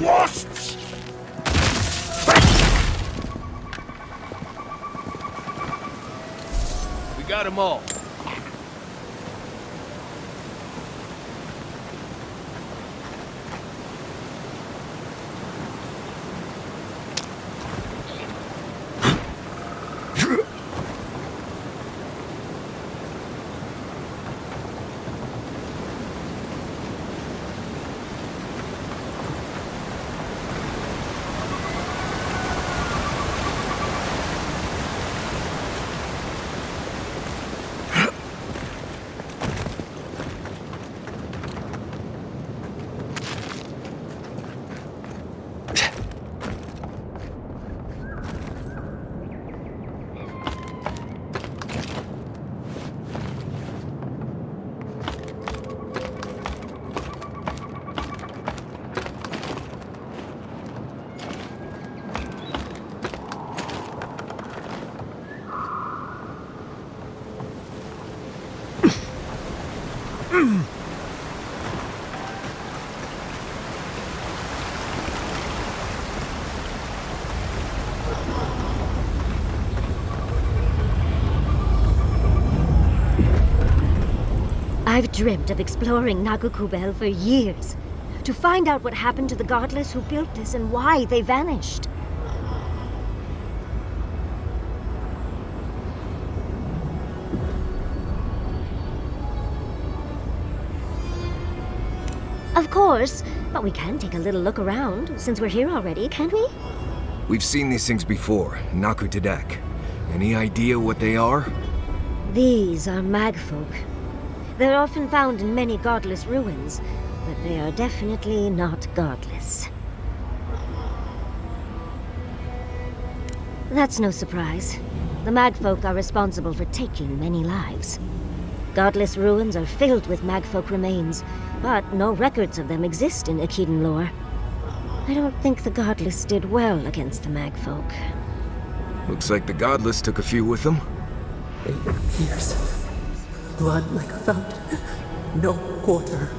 Wasps! We got them all. I've dreamt of exploring Nagakubel for years, to find out what happened to the godless who built this and why they vanished. Of course, but we can take a little look around, since we're here already, can't we? We've seen these things before, Naku Tadek. Any idea what they are? These are magfolk. They're often found in many godless ruins, but they are definitely not godless. That's no surprise. The magfolk are responsible for taking many lives. Godless ruins are filled with magfolk remains, but no records of them exist in Akedan lore. I don't think the godless did well against the magfolk. Looks like the godless took a few with them. 8 years. Blood like a fountain. No quarter.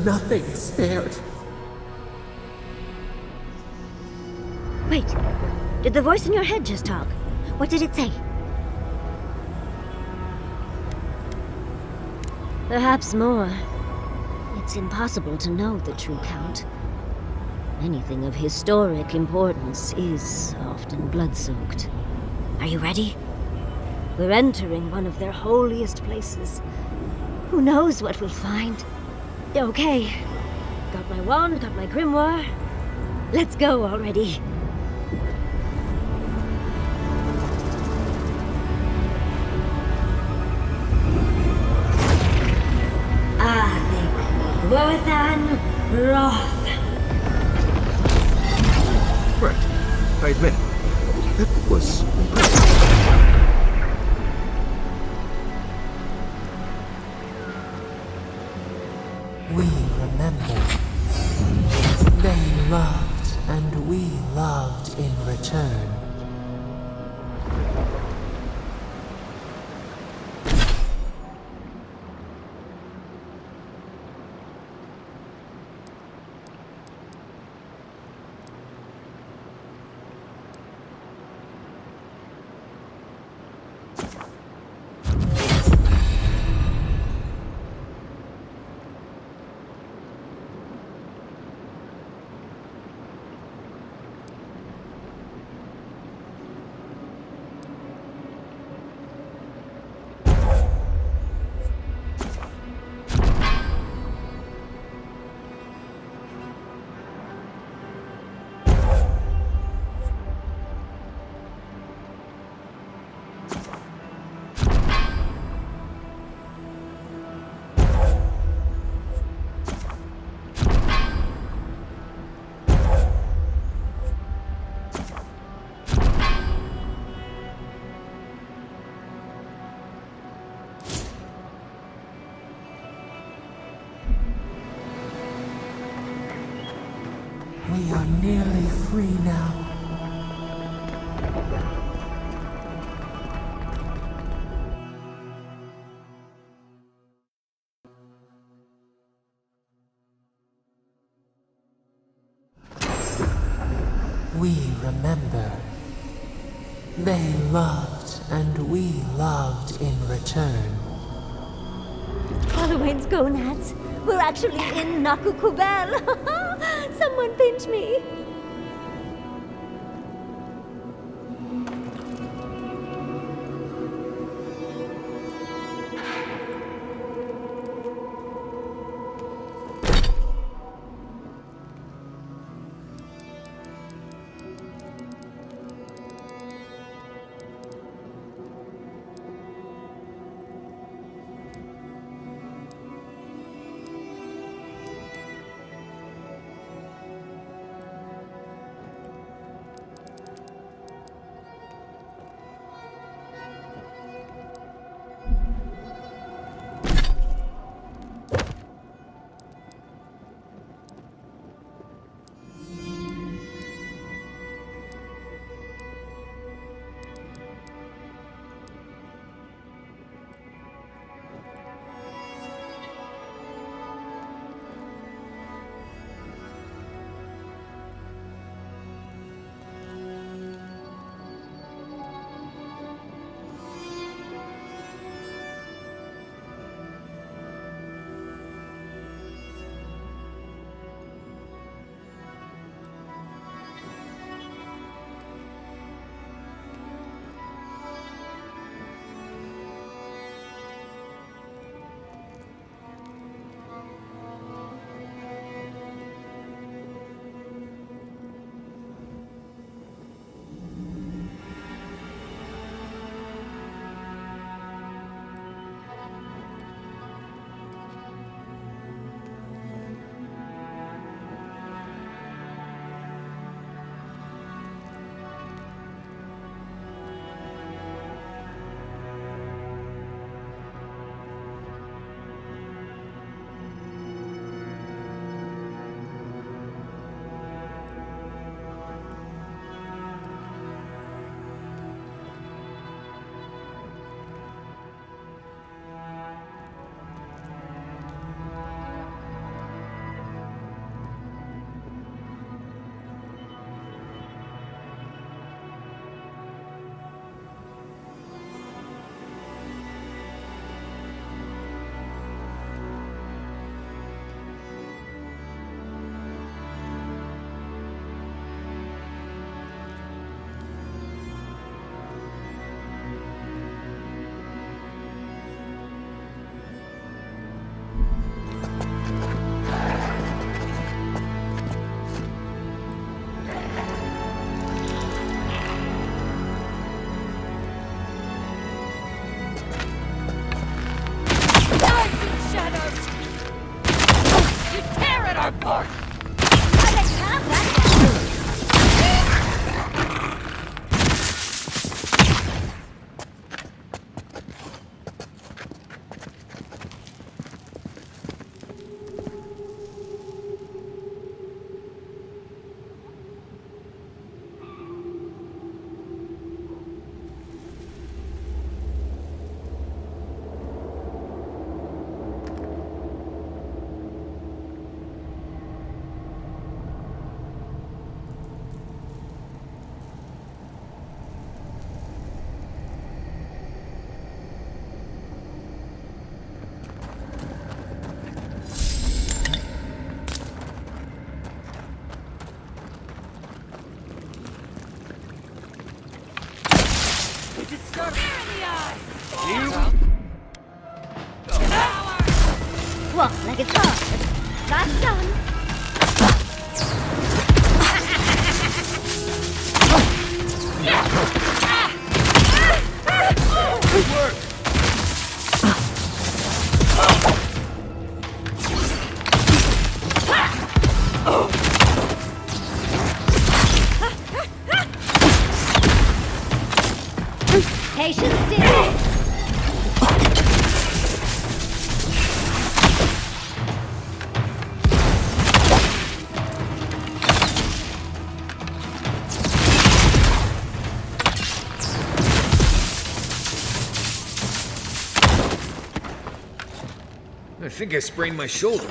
Nothing spared. Wait, did the voice in your head just talk? What did it say? Perhaps more. It's impossible to know the true count. Anything of historic importance is often blood-soaked. Are you ready? We're entering one of their holiest places. Who knows what we'll find? Okay. Got my wand, got my grimoire. Let's go already. Worthan Roth. Right. I admit, that was impressive. We remember. They loved, and we loved in return. We are nearly free now. We remember. They loved, and we loved in return. Halloween's gonads. We're actually in Nakukubel. Someone pinch me. Walk like it's hard. That's done. Good work. Patience, dear. I think I sprained my shoulder.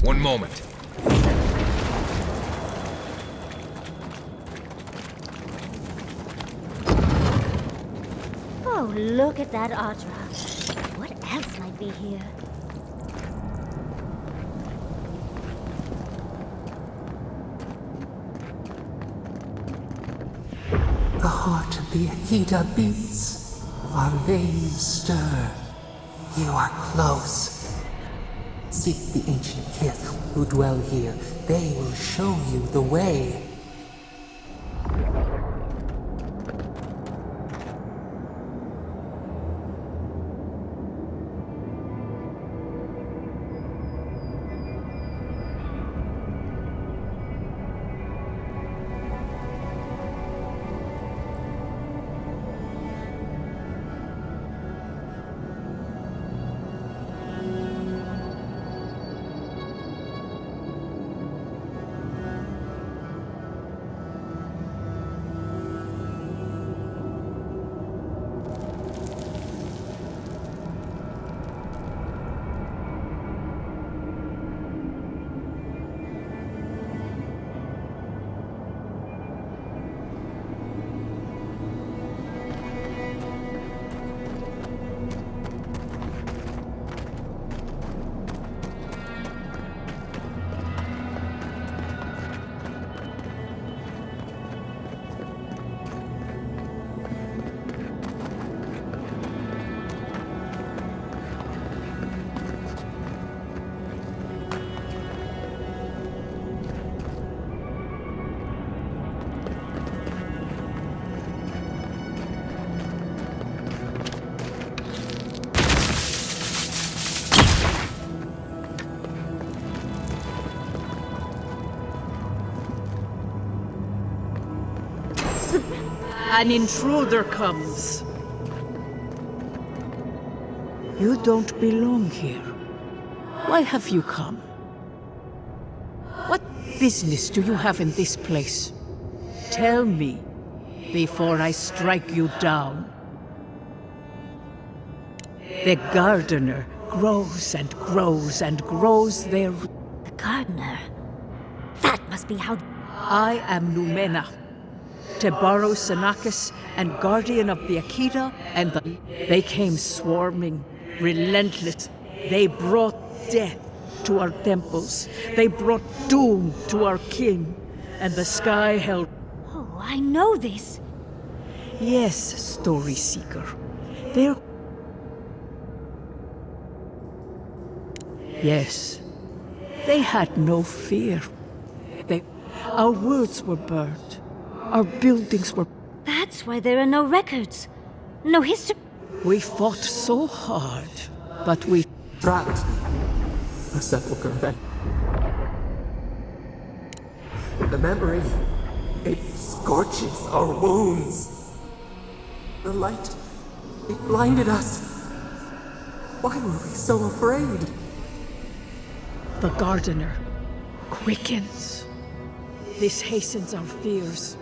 One moment. Oh, look at that opera. What else might be here? The heart of the Akita beats. Our veins stir. You are close. Seek the ancient kith who dwell here. They will show you the way. An intruder comes. You don't belong here. Why have you come? What business do you have in this place? Tell me, before I strike you down. The gardener grows and grows and grows their... The gardener. That must be how... I am Numena, Tebaro Sanakis, and guardian of the Akita, and they came swarming, relentless. They brought death to our temples. They brought doom to our king, and the sky held... Oh, I know this. Yes, Story Seeker. They're... Yes. They had no fear. Our words were burned. Our buildings were... That's why there are no records. No history. We fought so hard, but we... Trapped. A sepulchre event. The memory, it scorches our wounds. The light, it blinded us. Why were we so afraid? The gardener quickens. This hastens our fears.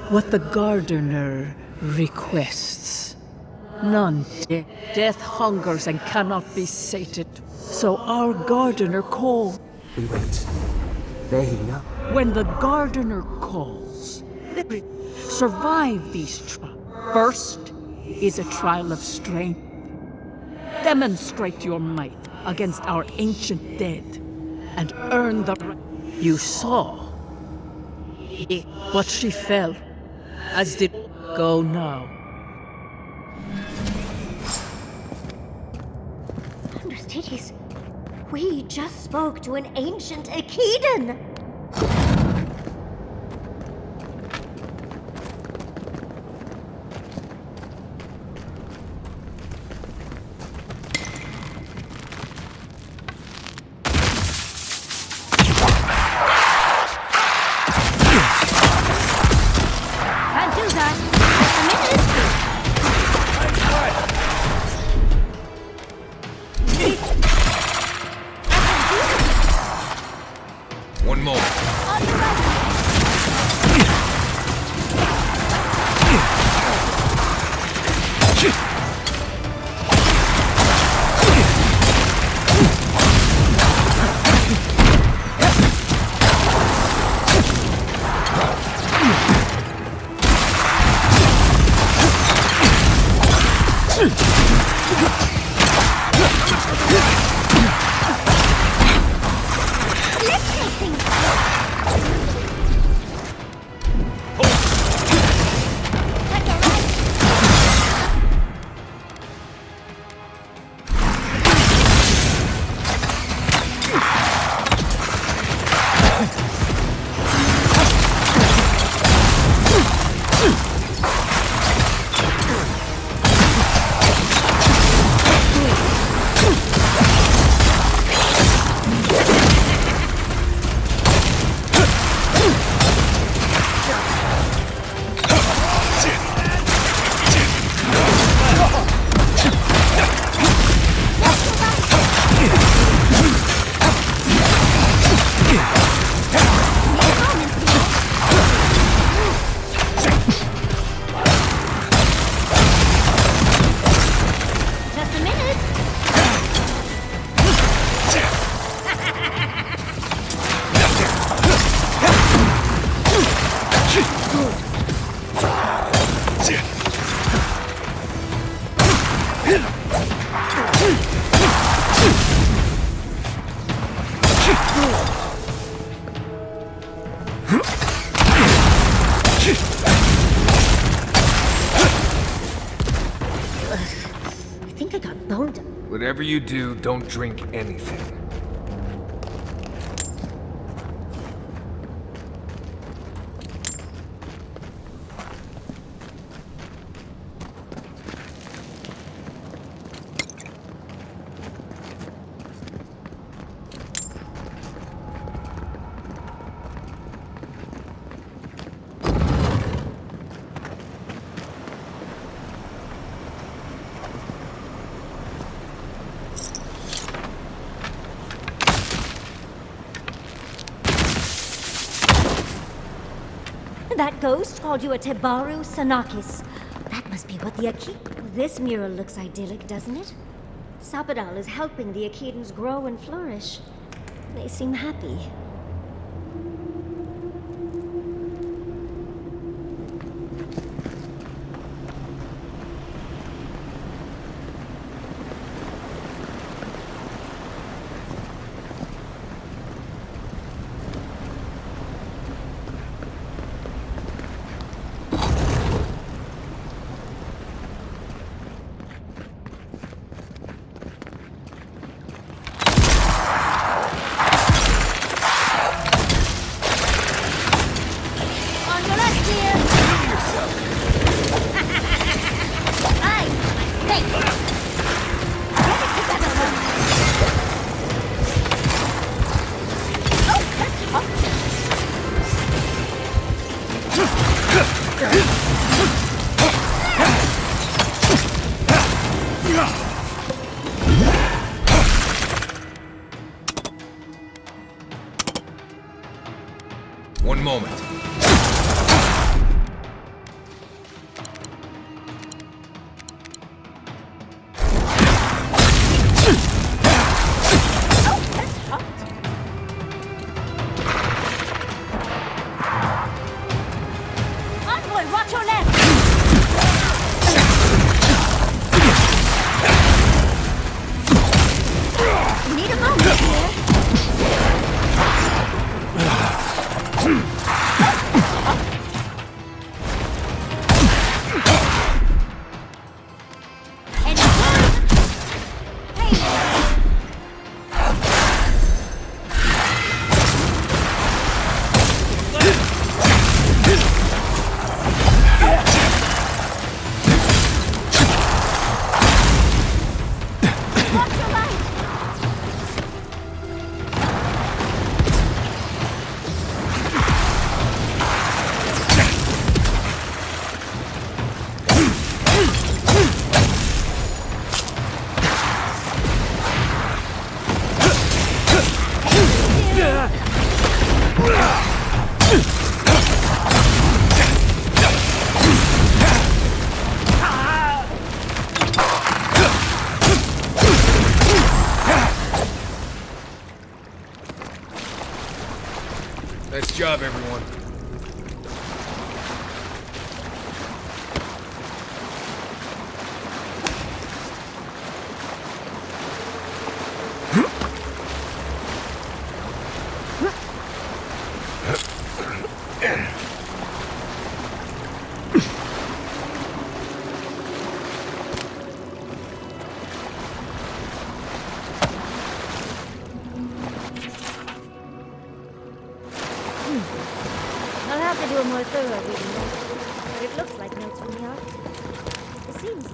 What the gardener requests. None. Death hungers and cannot be sated. So our gardener calls. We wait. They know. When the gardener calls, survive these trials. First is a trial of strength. Demonstrate your might against our ancient dead and earn the... You saw. But she fell, as did go now. Understudies, we just spoke to an ancient Akedan! One more. I think I got boned up. Whatever you do, don't drink anything. That ghost called you a Tebaru Sanakis. That must be what the This mural looks idyllic, doesn't it? Sapadal is helping the Akidans grow and flourish. They seem happy. One moment. Envoy, watch your left! We need a moment here. Nice job, everyone. I'll have to do a more thorough reading, but it looks like notes from the architect. It seems.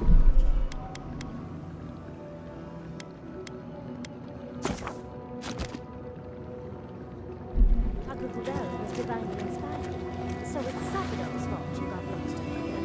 Takukudel was divinely inspired, so it's Sapadal's fault she got lost in the river.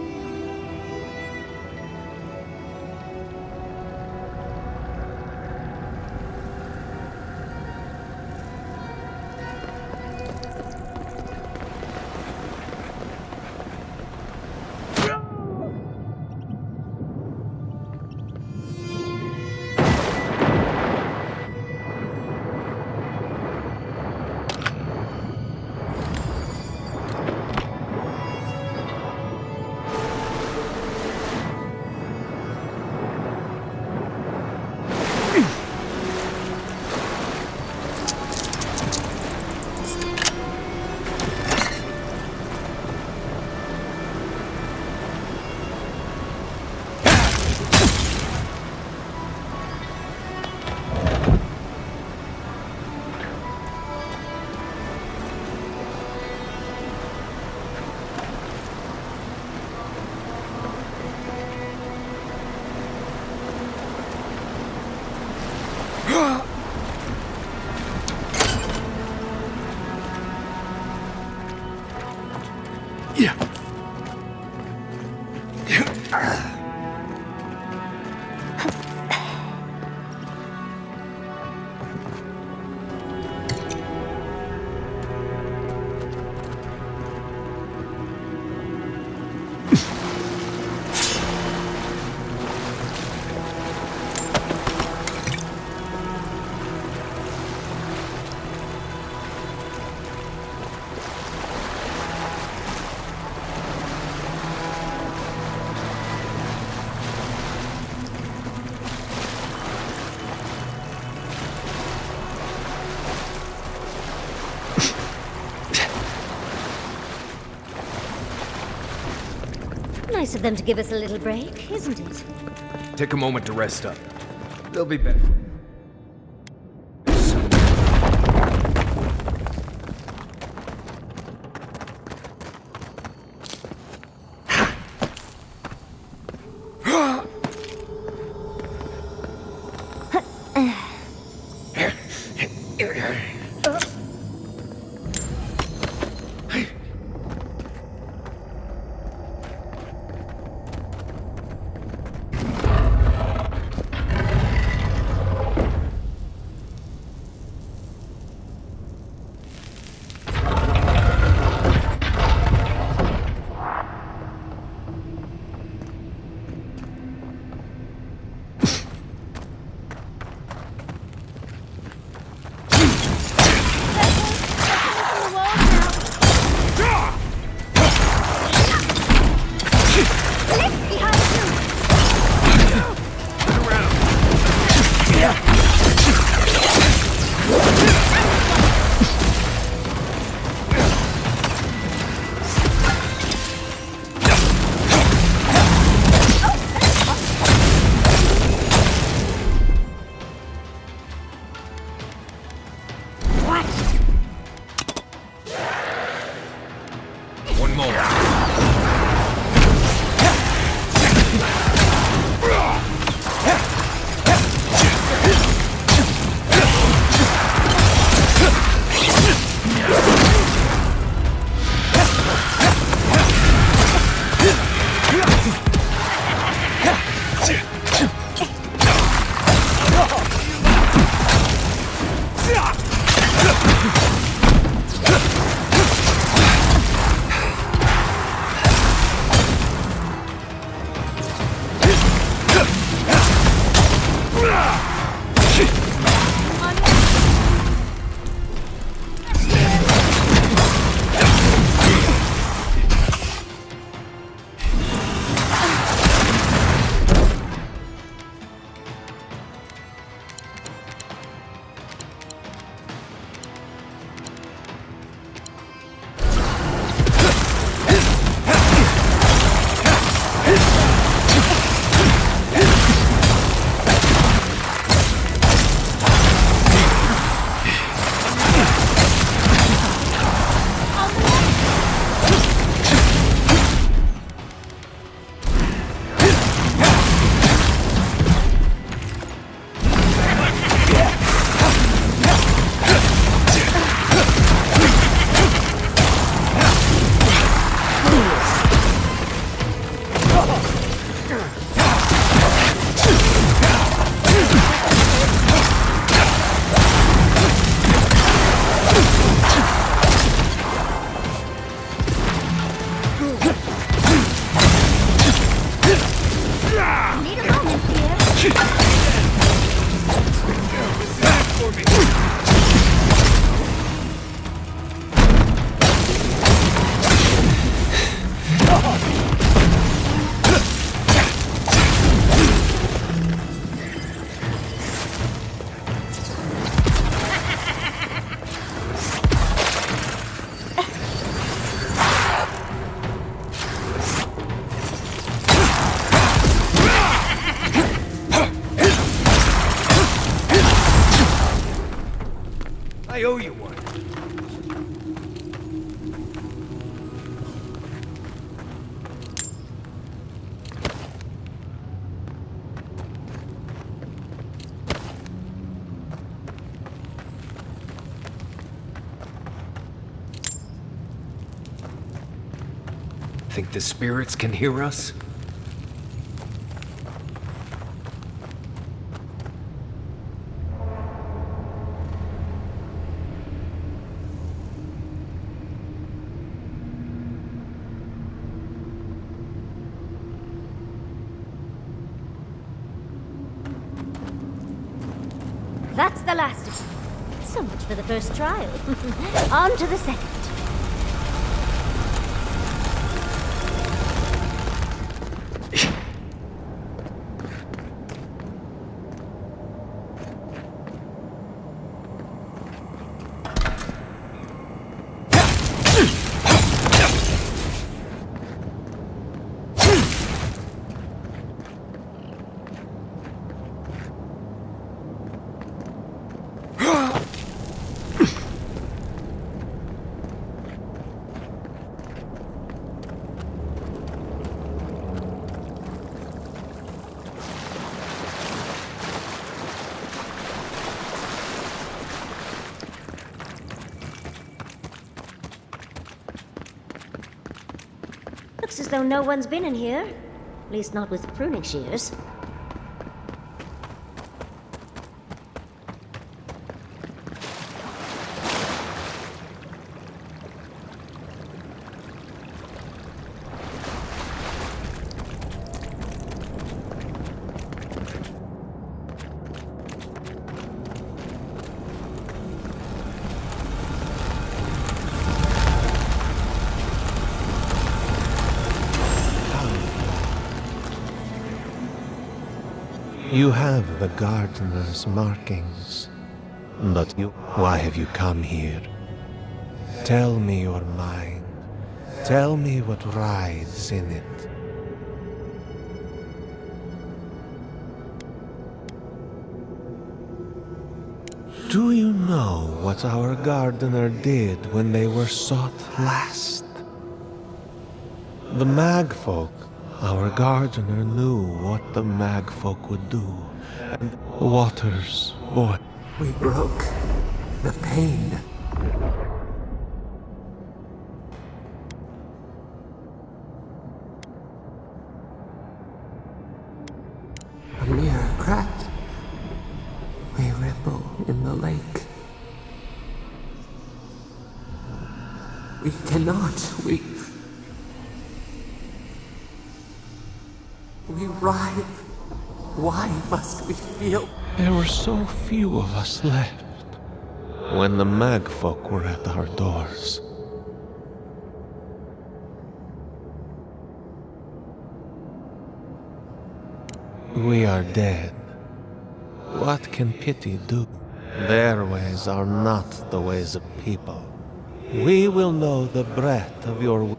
Nice of them to give us a little break, isn't it? Take a moment to rest up. They'll be back. I owe you one. Think the spirits can hear us? That's the last of it. So much for the first trial. On to the second. Looks as though no one's been in here. At least not with pruning shears. You have the gardener's markings, but why have you come here? Tell me your mind. Tell me what rides in it. Do you know what our gardener did when they were sought last? The magfolk. Our gardener knew what the magfolk would do, and the waters boiled. We broke the pain. A mere crack. We ripple in the lake. We cannot. We writhe. Why must we feel? There were so few of us left when the magfolk were at our doors. We are dead. What can pity do? Their ways are not the ways of people. We will know the breath of your...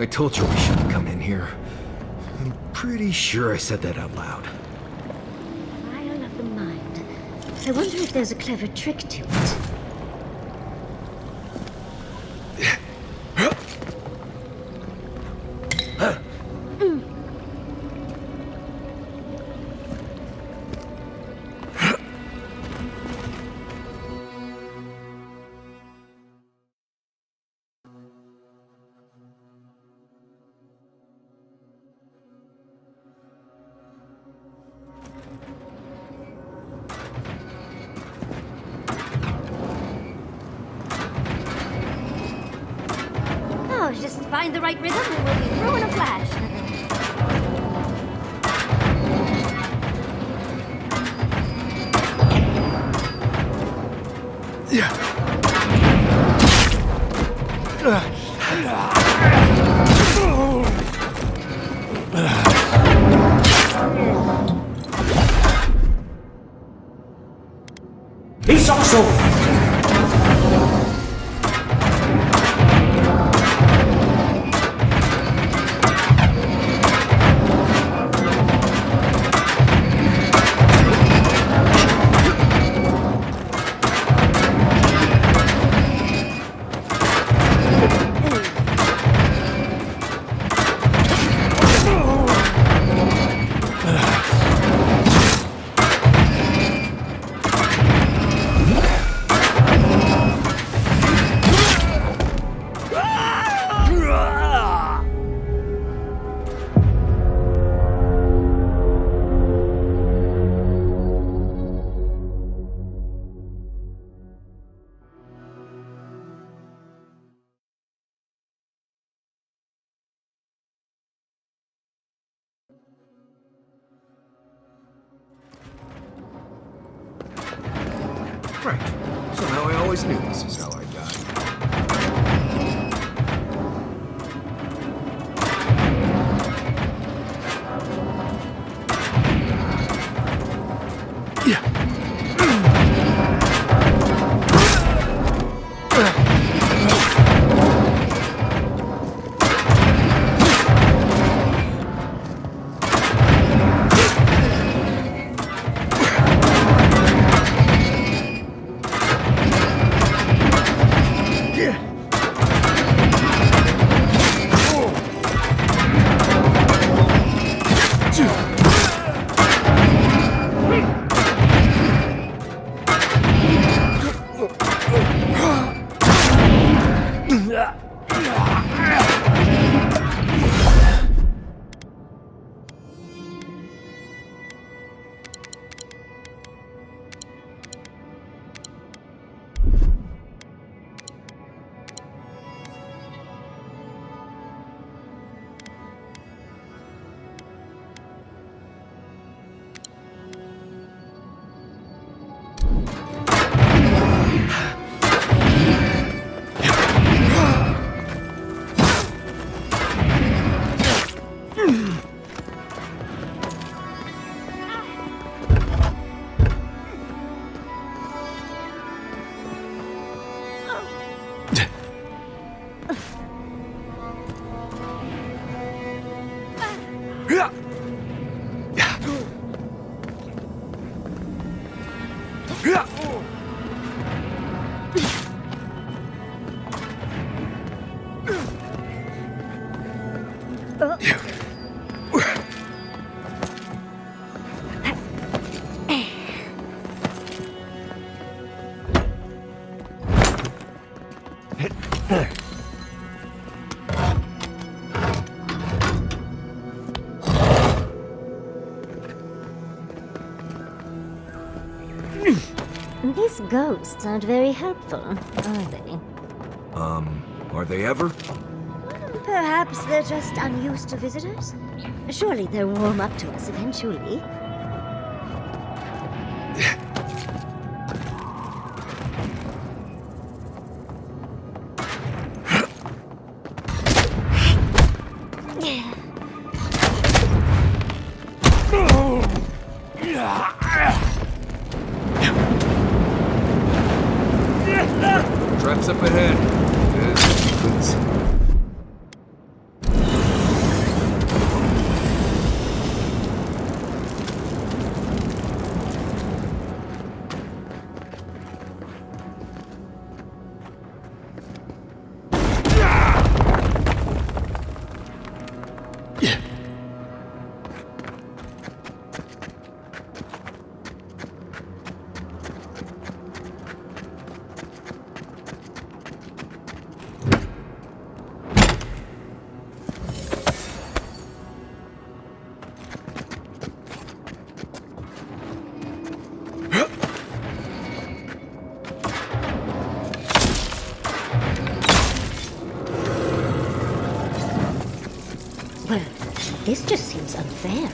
I told you we shouldn't come in here. I'm pretty sure I said that out loud. Trial of the mind. I wonder if there's a clever trick to it. Just find the right rhythm and we'll be through in a flash. He's also... Right. Somehow I always knew this is how I die. These ghosts aren't very helpful, are they? Are they ever? Perhaps they're just unused to visitors? Surely they'll warm up to us eventually. Traps up ahead. Please. Well, this just seems unfair.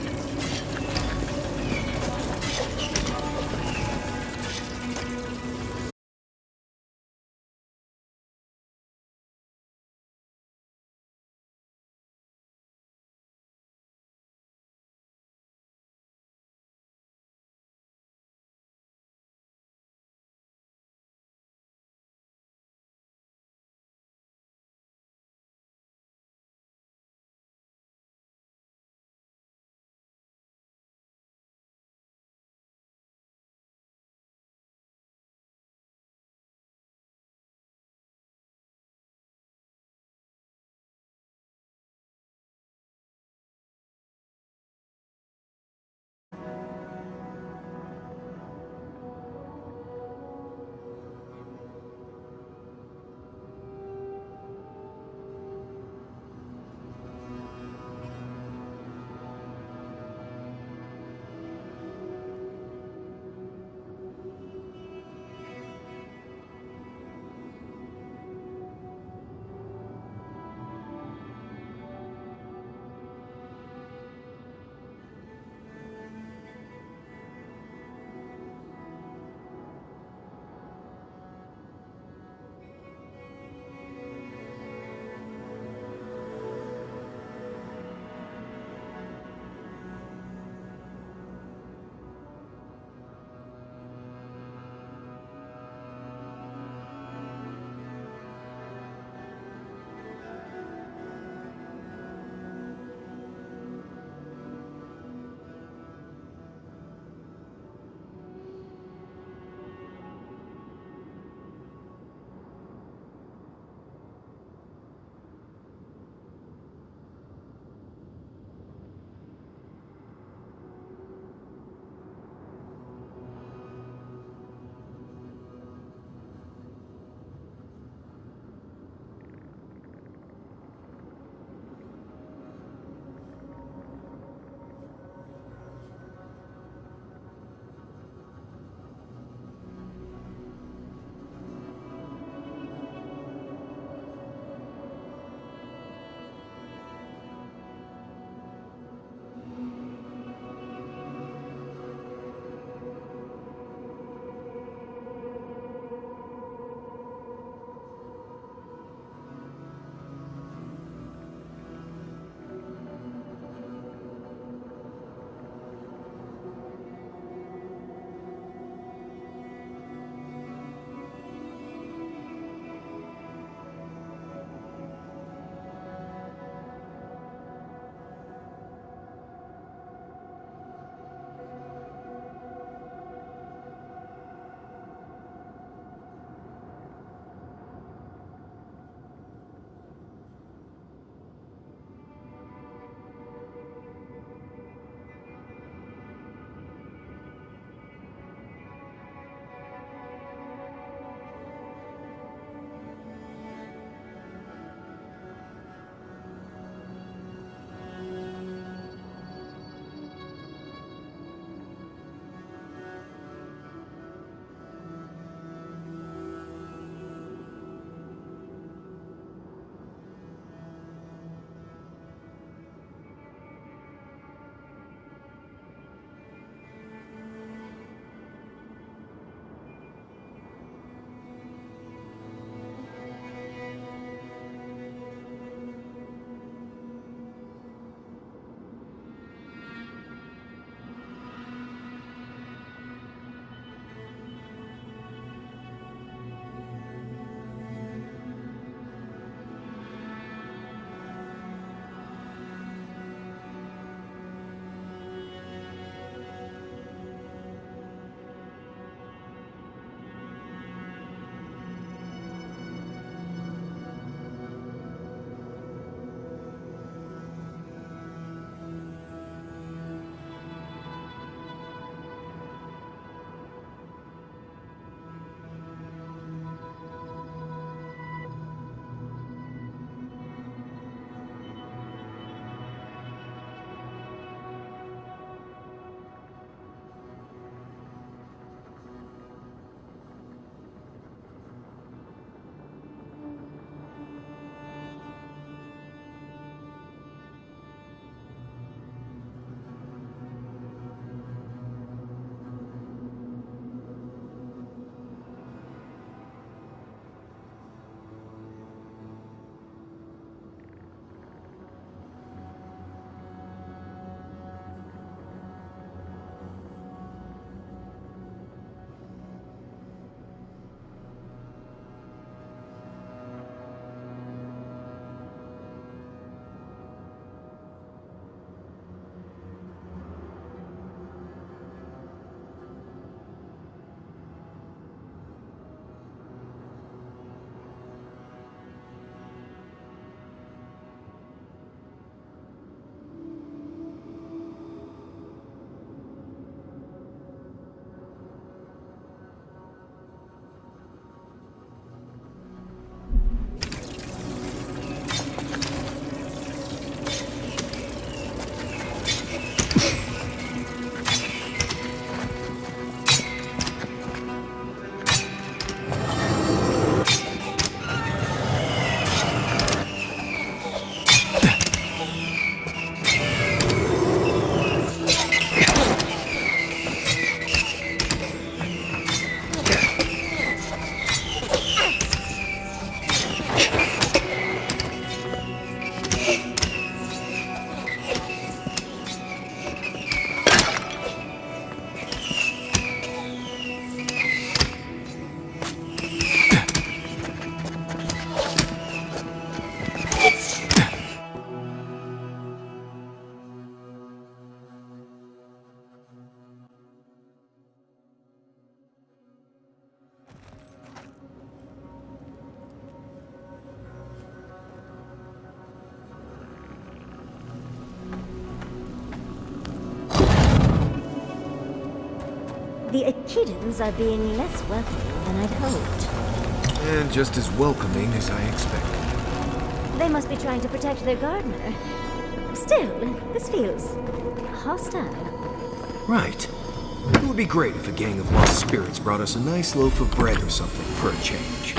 The Akitans are being less welcoming than I'd hoped. And just as welcoming as I expected. They must be trying to protect their gardener. Still, this feels hostile. Right. It would be great if a gang of lost spirits brought us a nice loaf of bread or something for a change.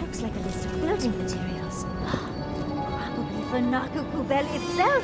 Looks like a list of building materials. Probably for Nakukubel itself.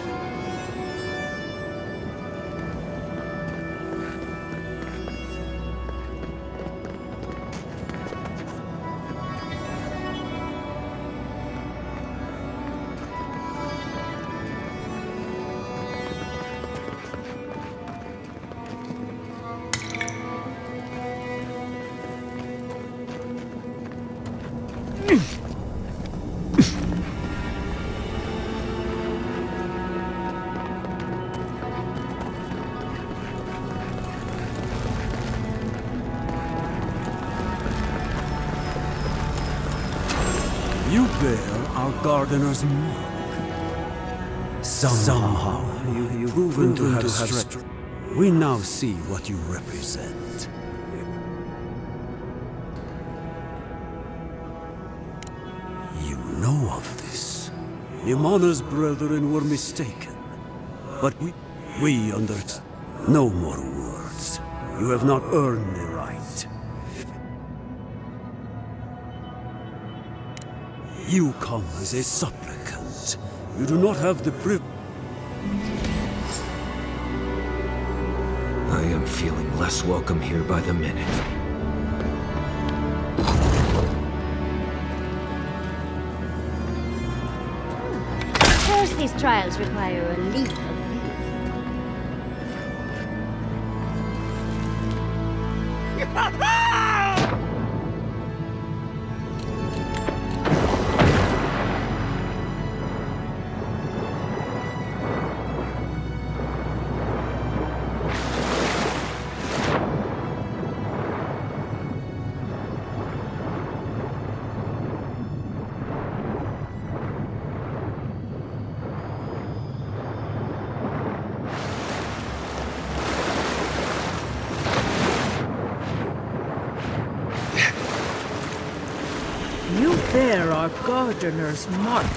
You bear our gardener's mark. Somehow you've proven to have strength. We now see what you represent. You know of this. Nimana's brethren were mistaken. But we understand. No more words. You have not earned the right. You come as a supplicant. You do not have the privilege. I am feeling less welcome here by the minute. Of course these trials require a leap of faith. You bear our gardener's mark.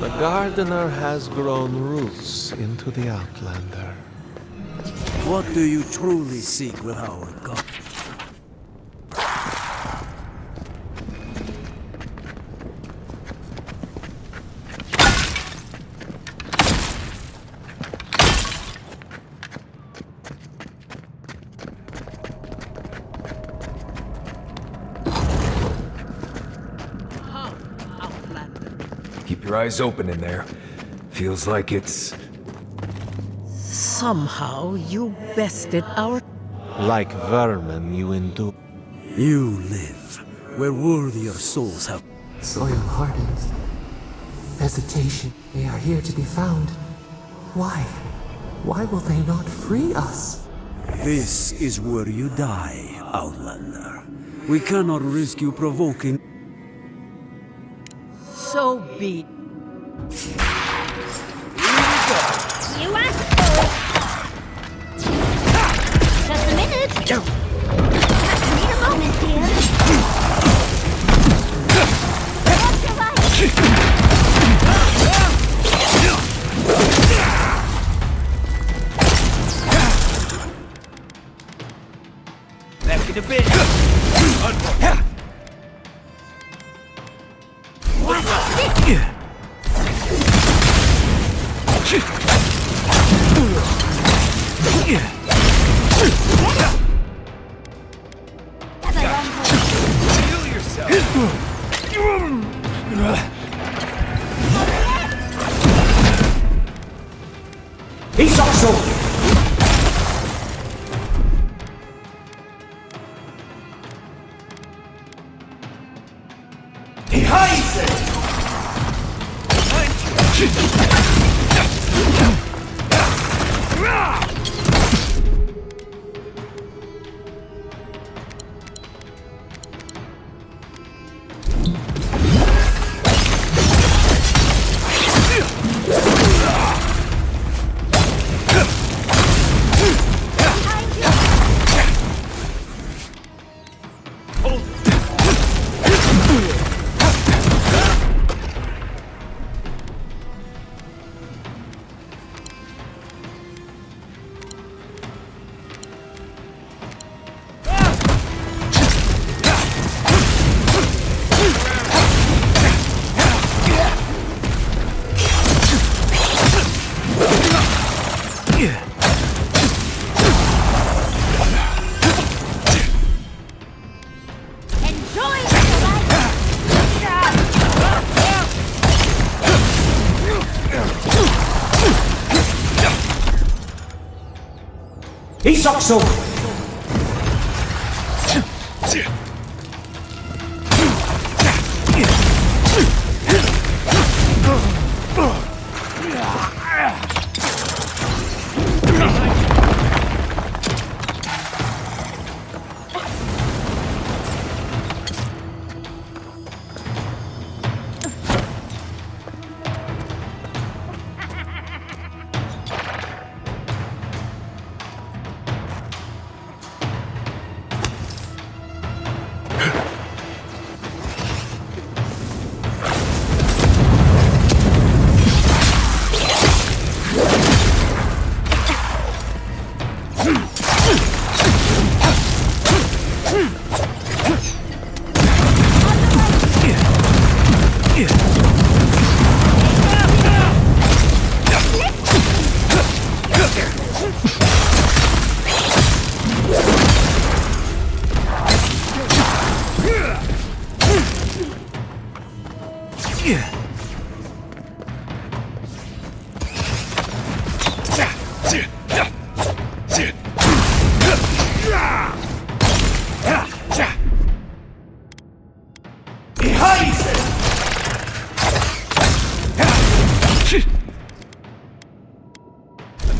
The gardener has grown roots into the Outlander. What do you truly seek with our God? Keep your eyes open in there. Feels like it's... Somehow you bested our... Like vermin, you endure. You live where worthier souls have. Soil hardens. Hesitation. They are here to be found. Why? Why will they not free us? This is where you die, Outlander. We cannot risk you provoking. So be. You asked for it! Just a minute! Just need a moment, dear. Watch your light! Back in the bit. What's this? Heal yourself. He's also... He hides it! He's also...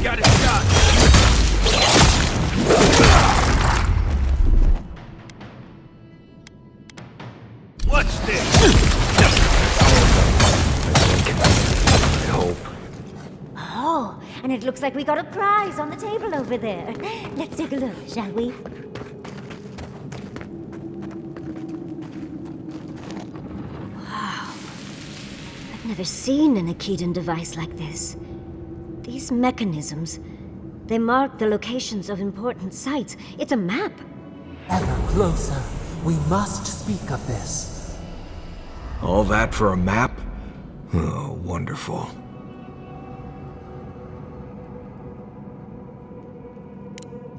Got it shot. What's this? I hope. Oh, and it looks like we got a prize on the table over there. Let's take a look, shall we? Wow. I've never seen an Akedan device like this. These mechanisms, they mark the locations of important sites. It's a map. Ever closer. We must speak of this. All that for a map? Oh, wonderful.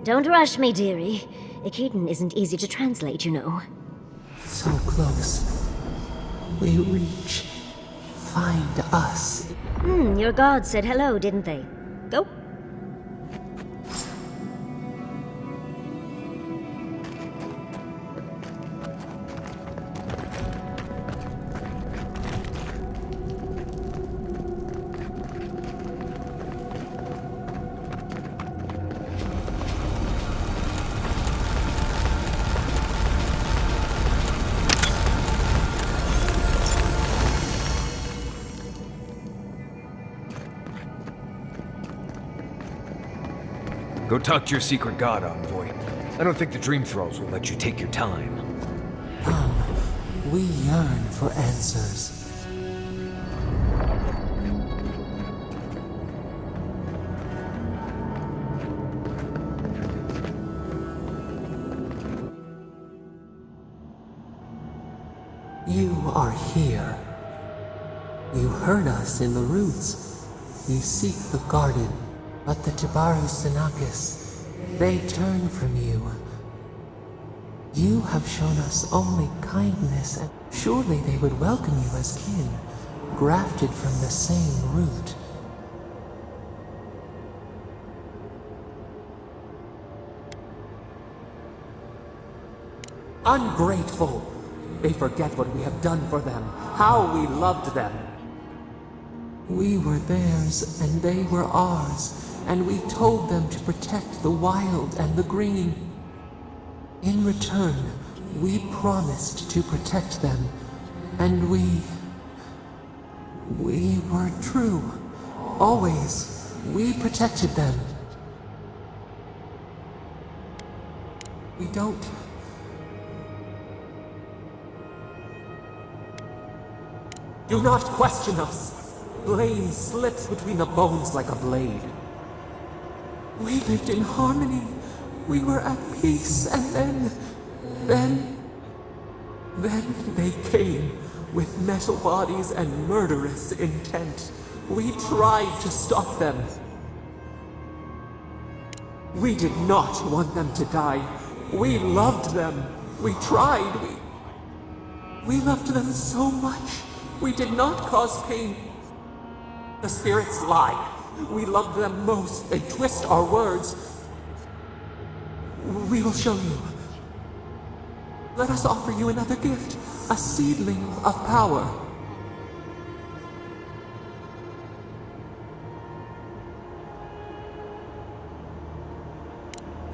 Don't rush me, dearie. Akedan isn't easy to translate, you know. So close. We reach. Find us. Your gods said hello, didn't they? Go. Go talk to your secret god, envoy. I don't think the Dream Thralls will let you take your time. Come. We yearn for answers. You are here. You heard us in the roots. You seek the garden. But the Tabaru Sanakis, they turn from you. You have shown us only kindness, and surely they would welcome you as kin, grafted from the same root. Ungrateful! They forget what we have done for them, how we loved them. We were theirs, and they were ours, and we told them to protect the wild and the green. In return, we promised to protect them, and we were true. Always, we protected them. We don't... Do not question us. Blame slips between the bones like a blade. We lived in harmony. We were at peace, and then they came with metal bodies and murderous intent. We tried to stop them. We did not want them to die. We loved them. We tried. We loved them so much. We did not cause pain. The spirits lie. We love them most. They twist our words. We will show you. Let us offer you another gift. A seedling of power.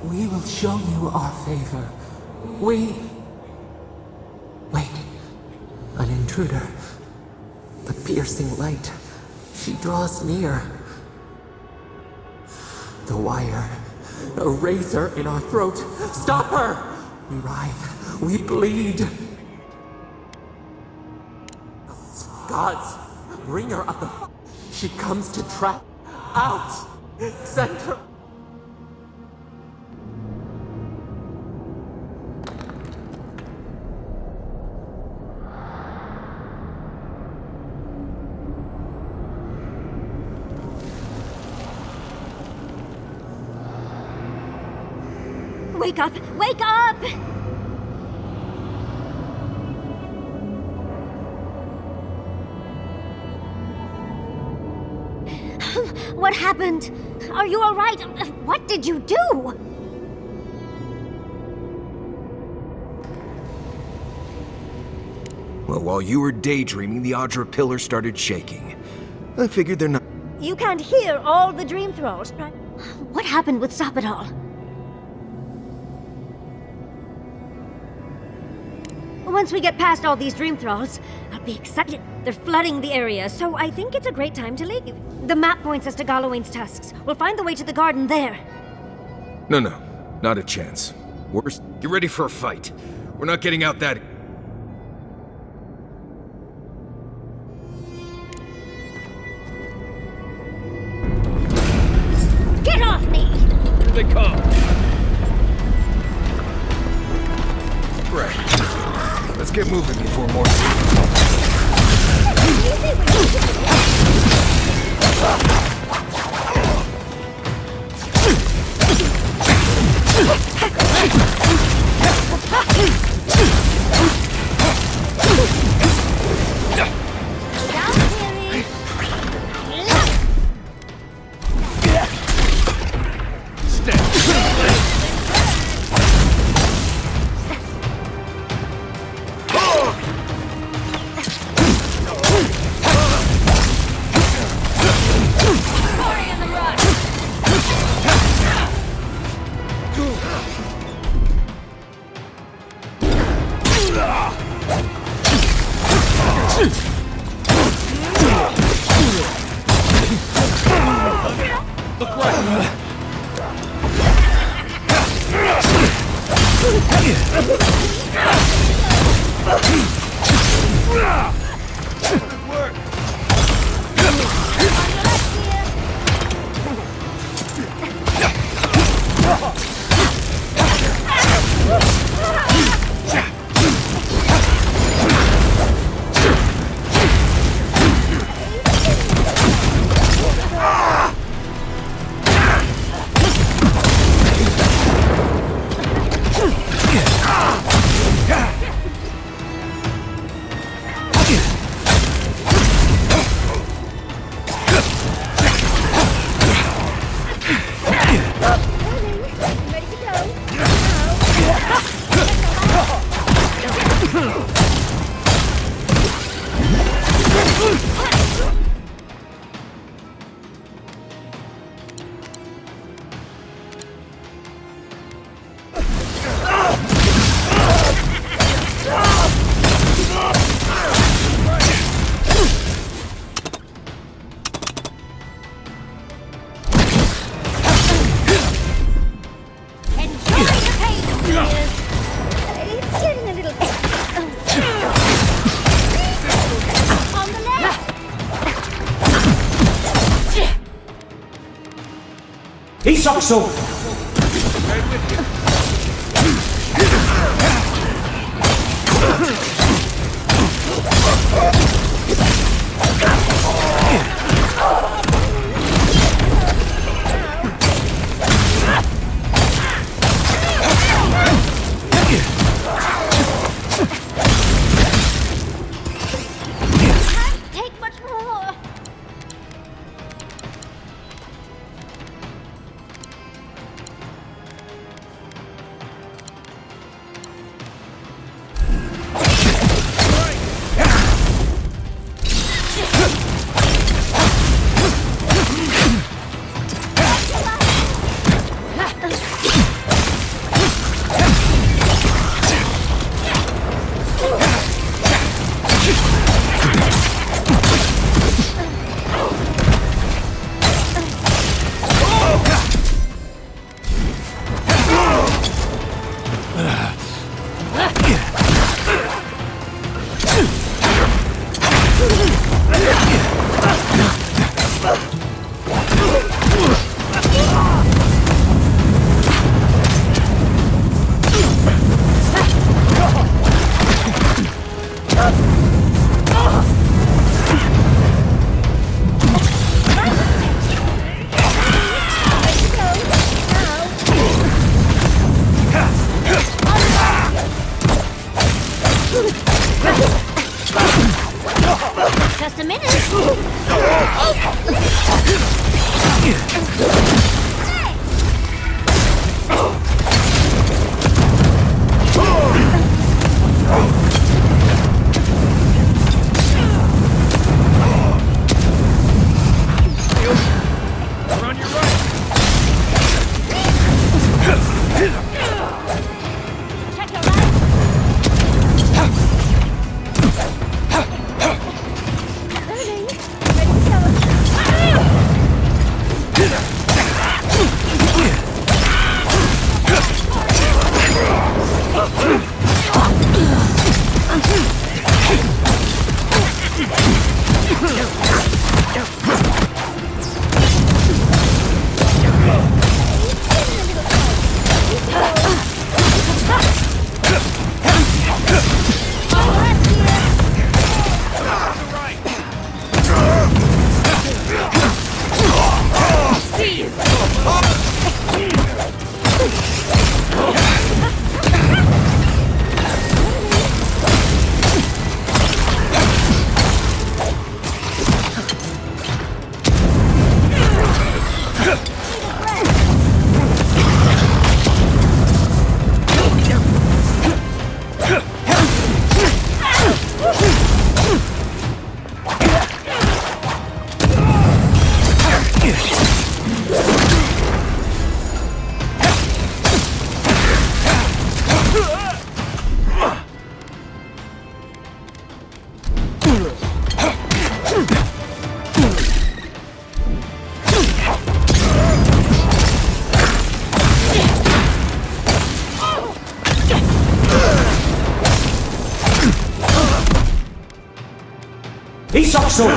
We will show you our favor. Wait. An intruder. The piercing light. She draws near. The wire. A razor in our throat. Stop her! We writhe. We bleed. Gods, bring her up the... She comes to trap. Out! Send her... Wake up! Wake up! What happened? Are you all right? What did you do? Well, while you were daydreaming, the Adra pillar started shaking. I figured they're not... You can't hear all the dream thralls, right? What happened with Stop It All? Once we get past all these dream thralls, I'll be excited. They're flooding the area, so I think it's a great time to leave. The map points us to Galawain's tusks. We'll find the way to the garden there. No, not a chance. Worse, get ready for a fight. We're not getting out that... Get off me! Here they come! Right. Let's get moving before more... Isakso! Take much more. Just a minute. We're on your right. Check your right. Burning. Ready to go. Isakso!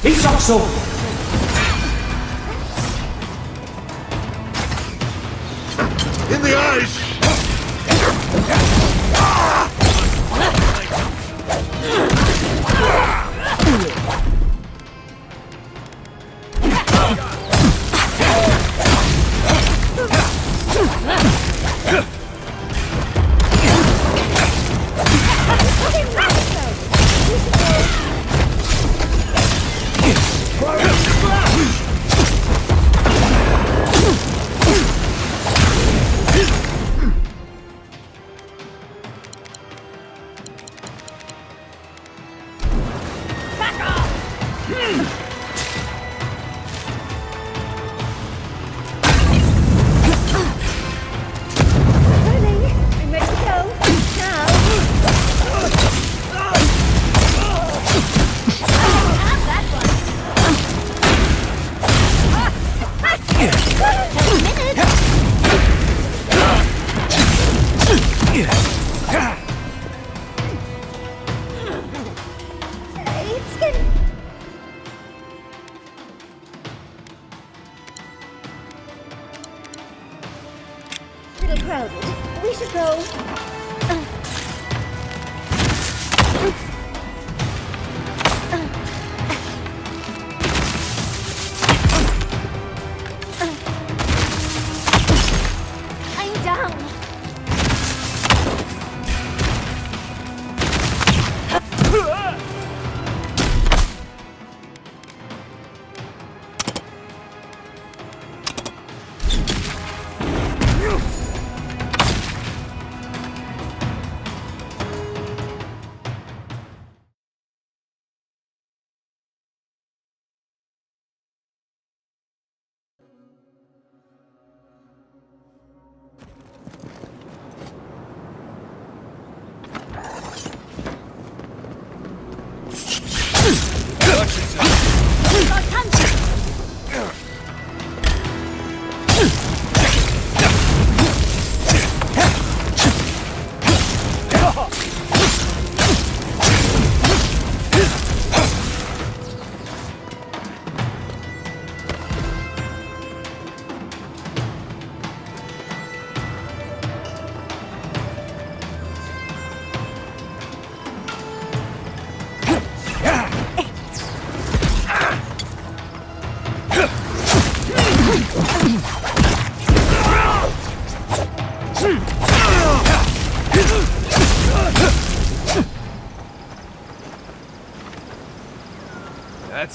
He's also... In the eyes!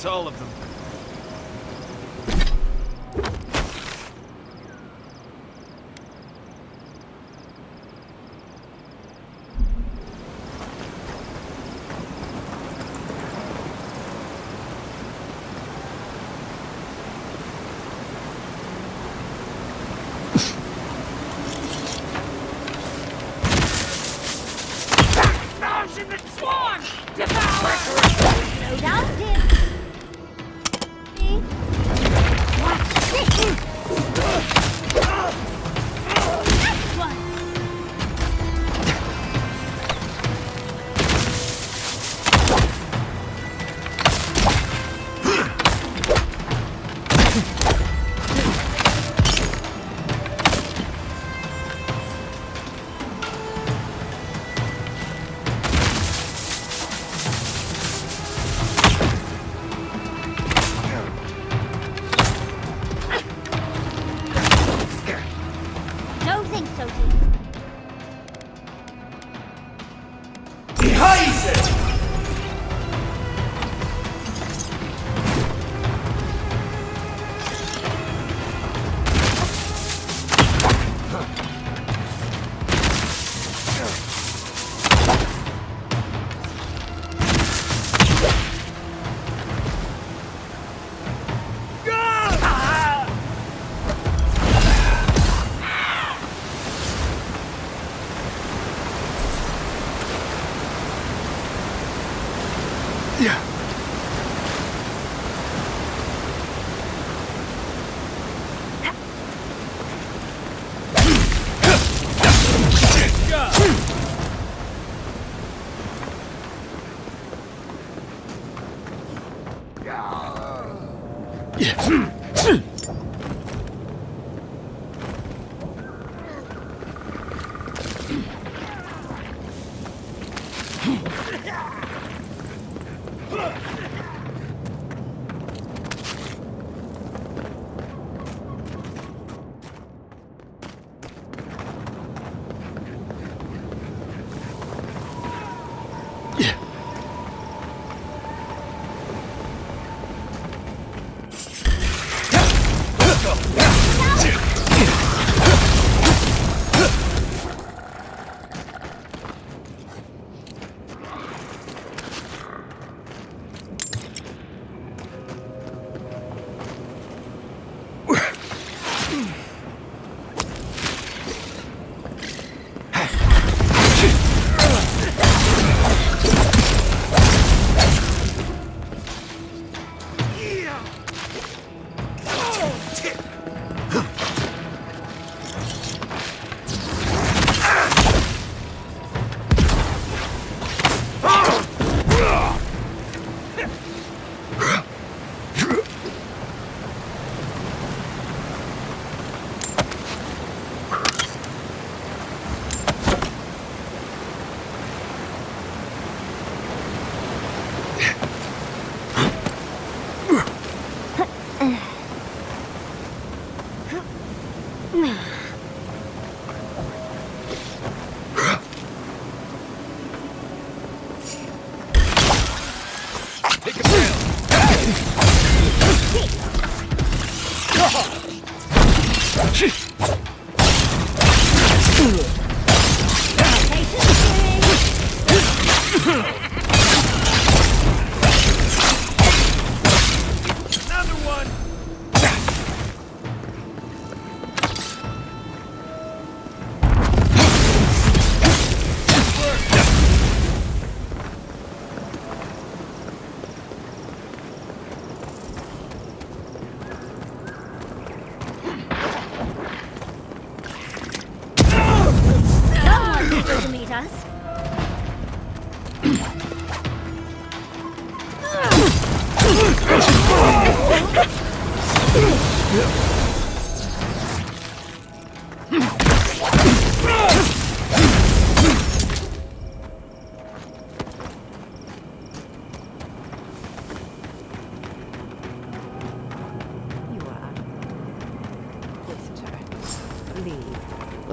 That's all of them.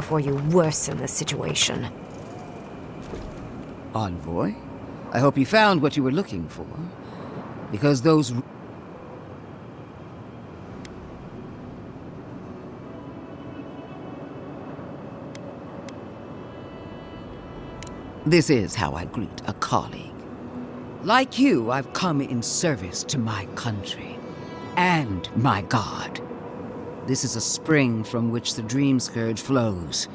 Before you worsen the situation. Envoy? I hope you found what you were looking for. Because those... This is how I greet a colleague. Like you, I've come in service to my country and my god. This is a spring from which the dream scourge flows,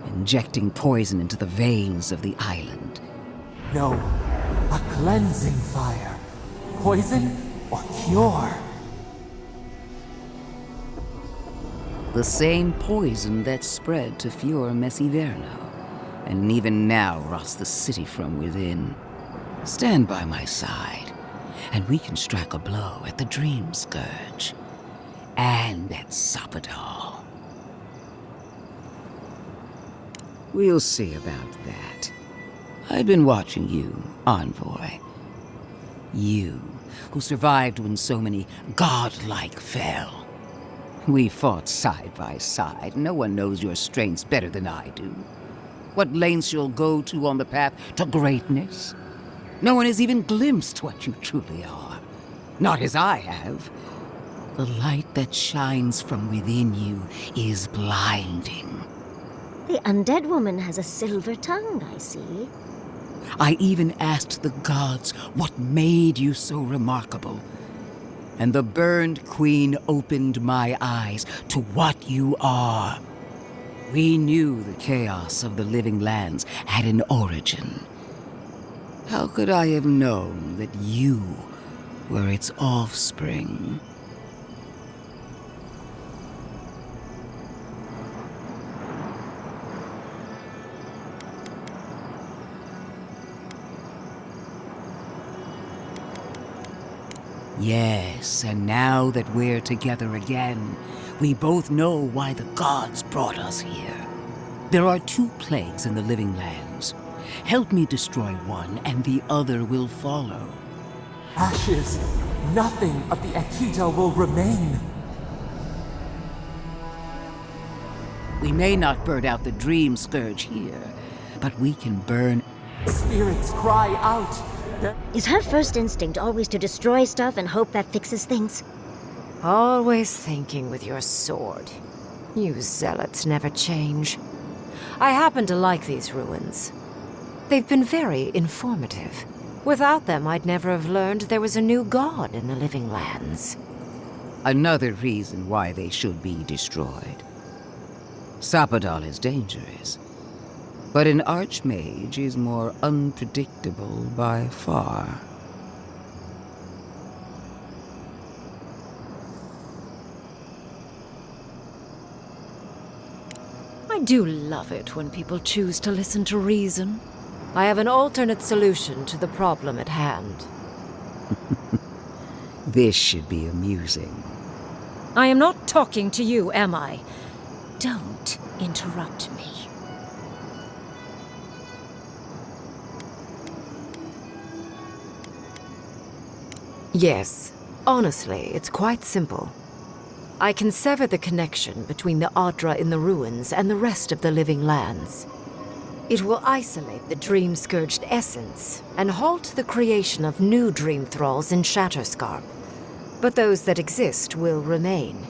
injecting poison into the veins of the island. No, a cleansing fire. Poison or cure? The same poison that spread to Fior Messiverno, and even now rots the city from within. Stand by my side, and we can strike a blow at the Dream Scourge. And at Sapadal. We'll see about that. I've been watching you, Envoy. You, who survived when so many godlike fell. We fought side by side. No one knows your strengths better than I do. What lengths you'll go to on the path to greatness. No one has even glimpsed what you truly are. Not as I have. The light that shines from within you is blinding. The undead woman has a silver tongue, I see. I even asked the gods what made you so remarkable. And the burned queen opened my eyes to what you are. We knew the chaos of the living lands had an origin. How could I have known that you were its offspring? Yes, and now that we're together again, we both know why the gods brought us here. There are 2 plagues in the living lands. Help me destroy one, and the other will follow. Ashes. Nothing of the Akita will remain. We may not burn out the Dream Scourge here, but we can burn... Spirits cry out. Is her first instinct always to destroy stuff and hope that fixes things? Always thinking with your sword. You zealots never change. I happen to like these ruins. They've been very informative. Without them, I'd never have learned there was a new god in the living lands. Another reason why they should be destroyed. Sapadal is dangerous, but an archmage is more unpredictable by far. I do love it when people choose to listen to reason. I have an alternate solution to the problem at hand. This should be amusing. I am not talking to you, am I? Don't interrupt me. Yes, honestly, it's quite simple. I can sever the connection between the Adra in the ruins and the rest of the living lands. It will isolate the dream-scourged essence and halt the creation of new dream thralls in Shatterscarp. But those that exist will remain.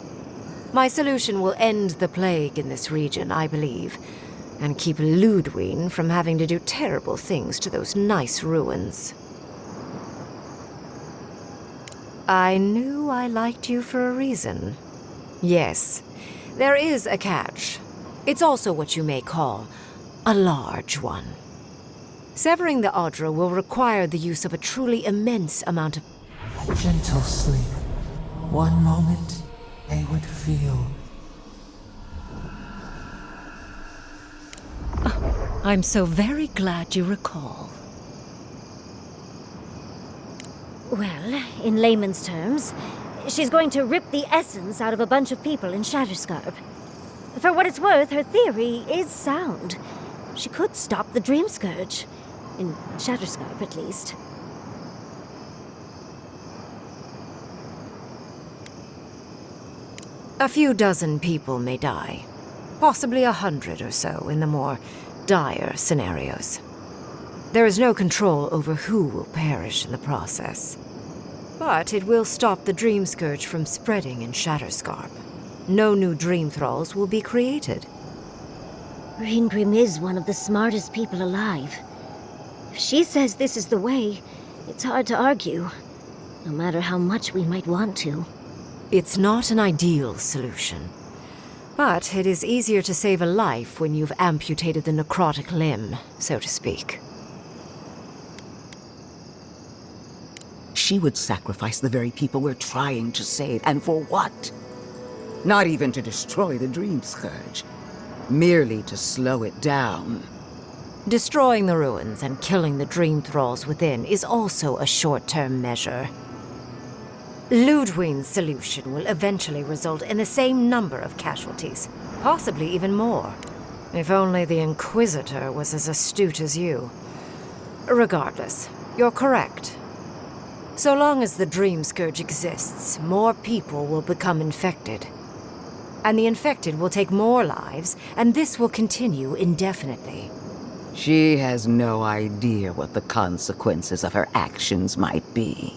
My solution will end the plague in this region, I believe, and keep Ludwine from having to do terrible things to those nice ruins. I knew I liked you for a reason. Yes, there is a catch. It's also what you may call a large one. Severing the Adra will require the use of a truly immense amount of... A gentle sleep. One moment, they would feel. Oh, I'm so very glad you recall. Well, in layman's terms, she's going to rip the essence out of a bunch of people in Shatterscarp. For what it's worth, her theory is sound. She could stop the Dream Scourge. In Shatterscarp, at least. A few dozen people may die. Possibly 100 or so in the more dire scenarios. There is no control over who will perish in the process. But it will stop the Dream Scourge from spreading in Shatterscarp. No new Dream Thralls will be created. Ringrim is one of the smartest people alive. If she says this is the way, it's hard to argue, no matter how much we might want to. It's not an ideal solution, but it is easier to save a life when you've amputated the necrotic limb, so to speak. She would sacrifice the very people we're trying to save, and for what? Not even to destroy the Dream Scourge, merely to slow it down. Destroying the ruins and killing the dream thralls within is also a short-term measure. Ludwig's solution will eventually result in the same number of casualties, possibly even more. If only the Inquisitor was as astute as you. Regardless, you're correct. So long as the Dream Scourge exists, more people will become infected. And the infected will take more lives, and this will continue indefinitely. She has no idea what the consequences of her actions might be.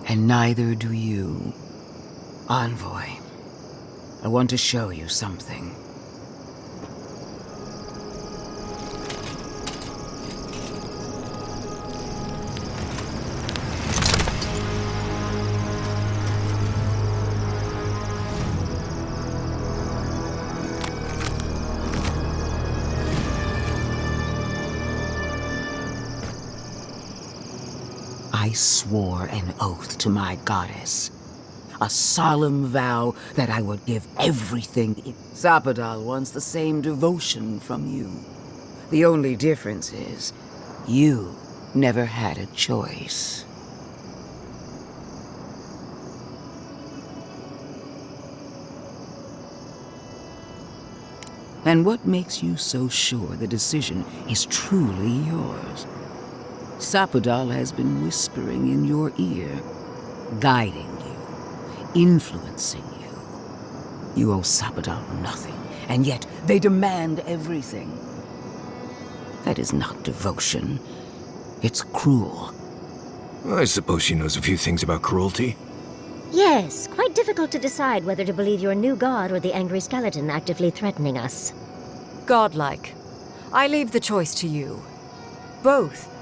And neither do you. Envoy, I want to show you something. I swore an oath to my goddess. A solemn vow that I would give everything. Zapadal wants the same devotion from you. The only difference is, you never had a choice. And what makes you so sure the decision is truly yours? Zapadal has been whispering in your ear, guiding you, influencing you. You owe Zapadal nothing, and yet they demand everything. That is not devotion. It's cruel. I suppose she knows a few things about cruelty. Yes, quite difficult to decide whether to believe your new god or the angry skeleton actively threatening us. Godlike. I leave the choice to you. Both.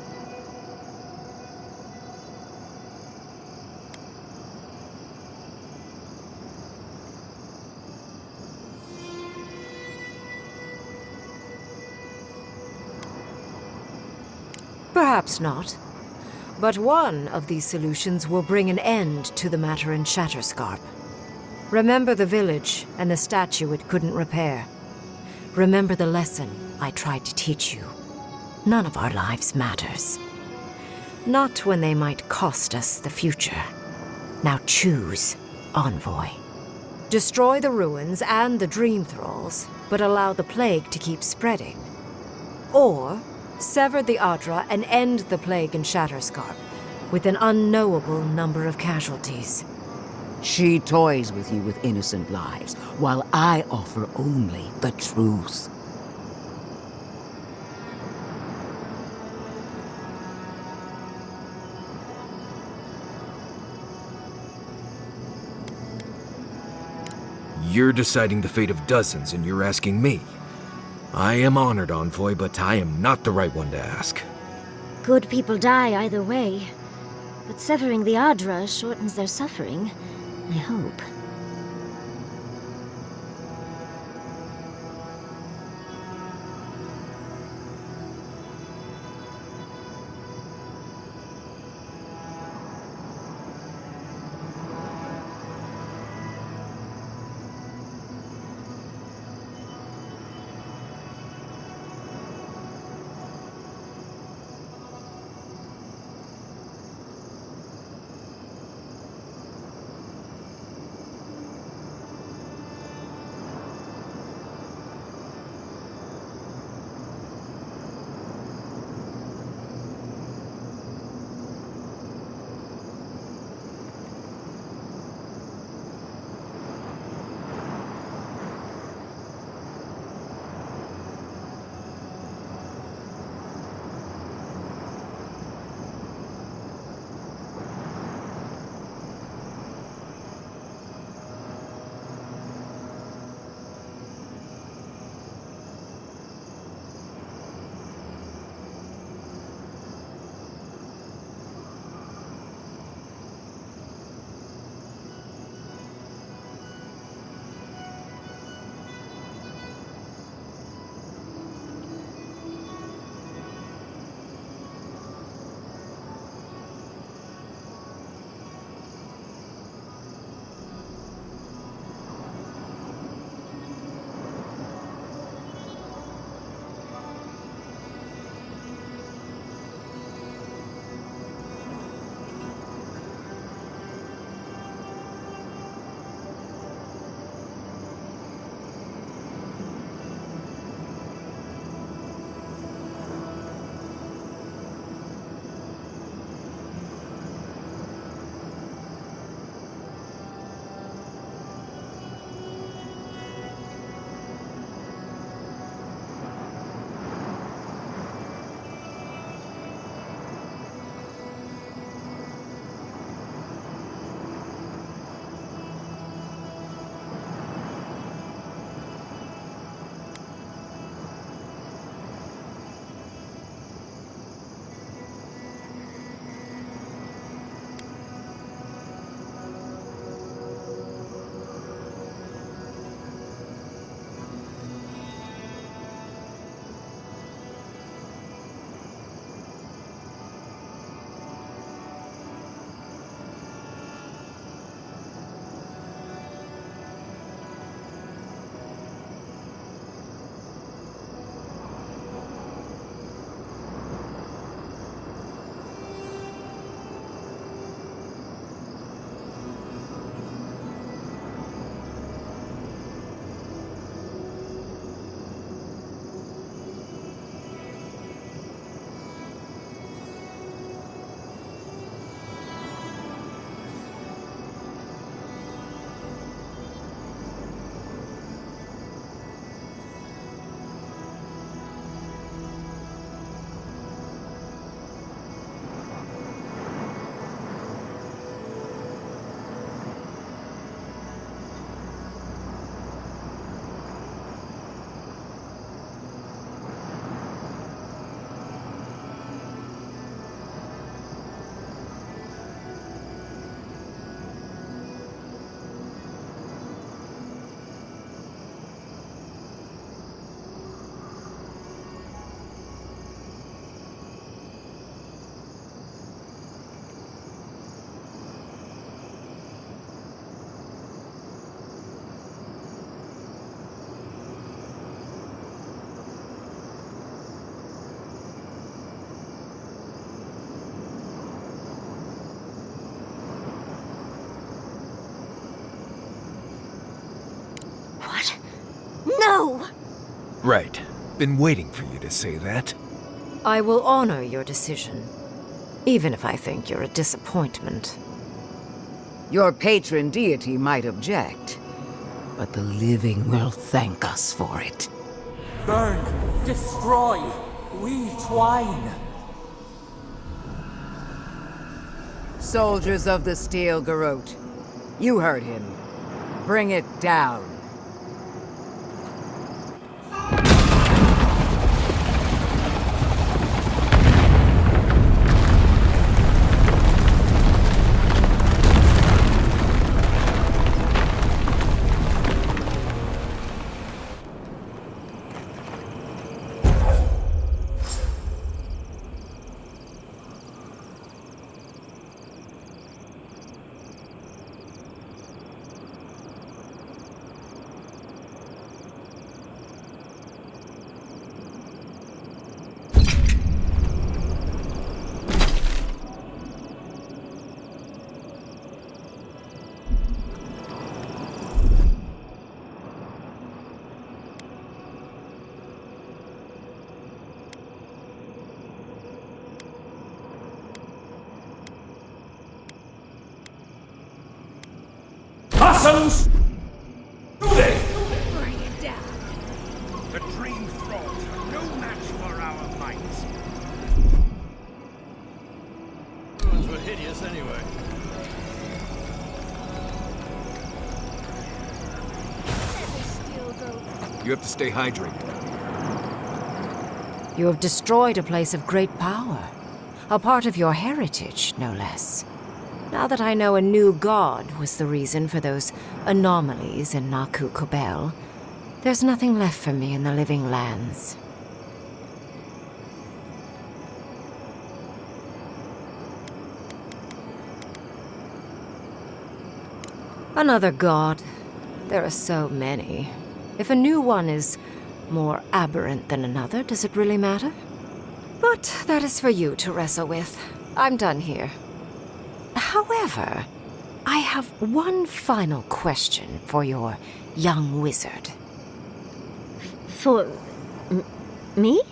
Perhaps not. But one of these solutions will bring an end to the matter in Shatterscarp. Remember the village and the statue it couldn't repair. Remember the lesson I tried to teach you. None of our lives matters. Not when they might cost us the future. Now choose, Envoy. Destroy the ruins and the Dream Thralls, but allow the plague to keep spreading. Or sever the Adra and end the plague in Shatterscarp, with an unknowable number of casualties. She toys with you with innocent lives, while I offer only the truth. You're deciding the fate of dozens, and you're asking me. I am honored, Envoy, but I am not the right one to ask. Good people die either way, but severing the Adra shortens their suffering, I hope. No! Right. Been waiting for you to say that. I will honor your decision, even if I think you're a disappointment. Your patron deity might object, but the living will thank us for it. Burn, destroy, we twine. Soldiers of the Steel Garrote, you heard him. Bring it down. Cousins! Do they? Bring it down. The dream thralls are no match for our might. Ruins were hideous anyway. You have to stay hydrated. You have destroyed a place of great power. A part of your heritage, no less. Now that I know a new god was the reason for those anomalies in Naku Kobel, there's nothing left for me in the living lands. Another god. There are so many. If a new one is more aberrant than another, does it really matter? But that is for you to wrestle with. I'm done here. However, I have one final question for your young wizard. For... me?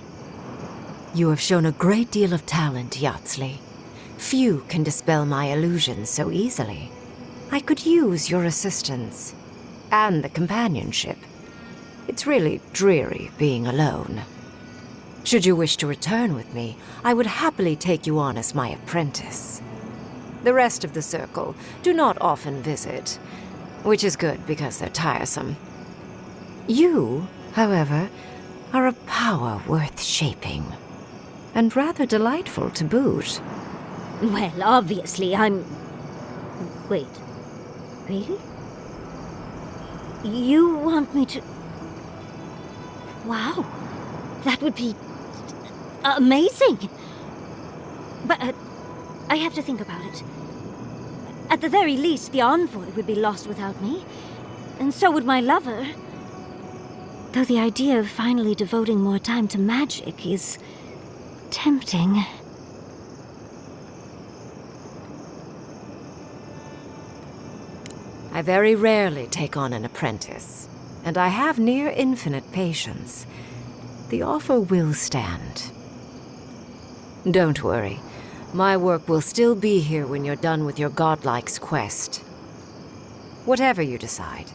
You have shown a great deal of talent, Yatsley. Few can dispel my illusions so easily. I could use your assistance. And the companionship. It's really dreary being alone. Should you wish to return with me, I would happily take you on as my apprentice. The rest of the circle do not often visit, which is good because they're tiresome. You, however, are a power worth shaping, and rather delightful to boot. Well, obviously, I'm... Wait. Really? You want me to... Wow. That would be... amazing! But I have to think about it. At the very least, the envoy would be lost without me. And so would my lover. Though the idea of finally devoting more time to magic is... tempting. I very rarely take on an apprentice, and I have near infinite patience. The offer will stand. Don't worry. My work will still be here when you're done with your godlike's quest. Whatever you decide,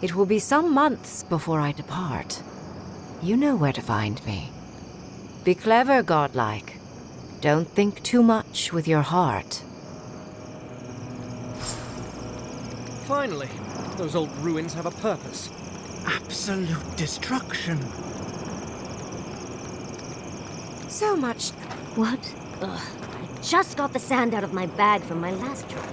it will be some months before I depart. You know where to find me. Be clever, godlike. Don't think too much with your heart. Finally, those old ruins have a purpose. Absolute destruction. So much... What? Ugh. I just got the sand out of my bag from my last trip.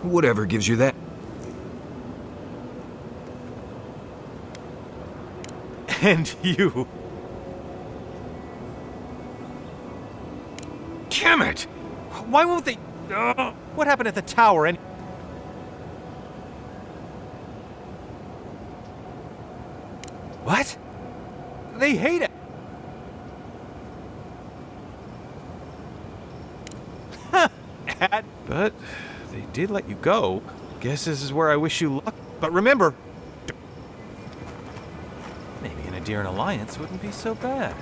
Whatever gives you that. And you. Damn it! Why won't they... What happened at the tower and... What? They hate it. But they did let you go. Guess this is where I wish you luck. But remember, maybe an Aedirn alliance wouldn't be so bad.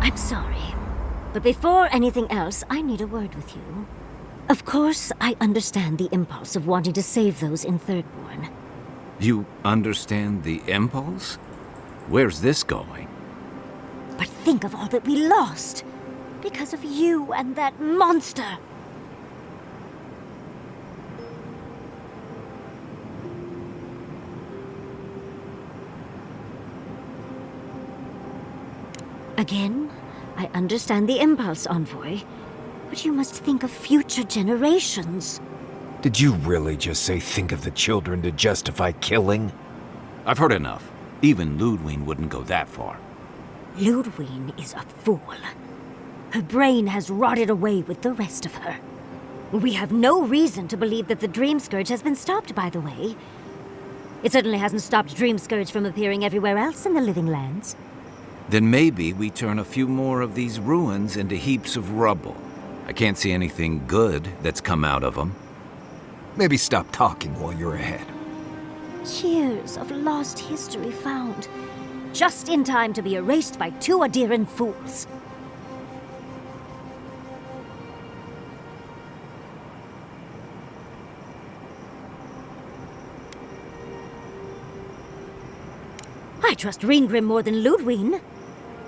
I'm sorry, but before anything else, I need a word with you. Of course, I understand the impulse of wanting to save those in Thirdborn. You understand the impulse? Where's this going? But think of all that we lost because of you and that monster. Again, I understand the impulse, Envoy, but you must think of future generations. Did you really just say think of the children to justify killing? I've heard enough. Even Ludwig wouldn't go that far. Ludwig is a fool. Her brain has rotted away with the rest of her. We have no reason to believe that the Dream Scourge has been stopped, by the way. It certainly hasn't stopped Dream Scourge from appearing everywhere else in the Living Lands. Then maybe we turn a few more of these ruins into heaps of rubble. I can't see anything good that's come out of them. Maybe stop talking while you're ahead. Years of lost history found, just in time to be erased by two Aedirn fools. I trust Reengrim more than Ludwig.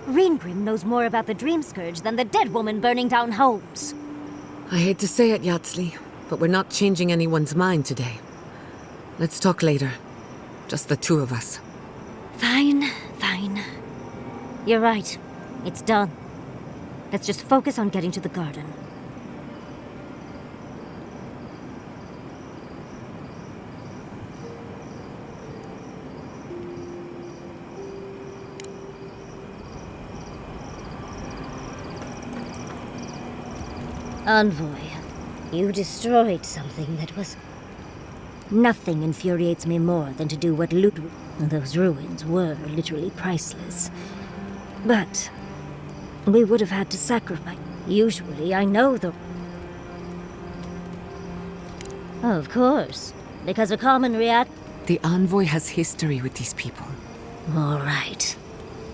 Reengrim knows more about the Dream Scourge than the dead woman burning down homes. I hate to say it, Yatsley, but we're not changing anyone's mind today. Let's talk later. Just the two of us. Fine, fine. You're right. It's done. Let's just focus on getting to the garden. Envoy, you destroyed something that was... Nothing infuriates me more than to do what Ludwig... Those ruins were literally priceless. But... we would have had to sacrifice. Usually, I know the... Of course. Because a common react... The Envoy has history with these people. All right.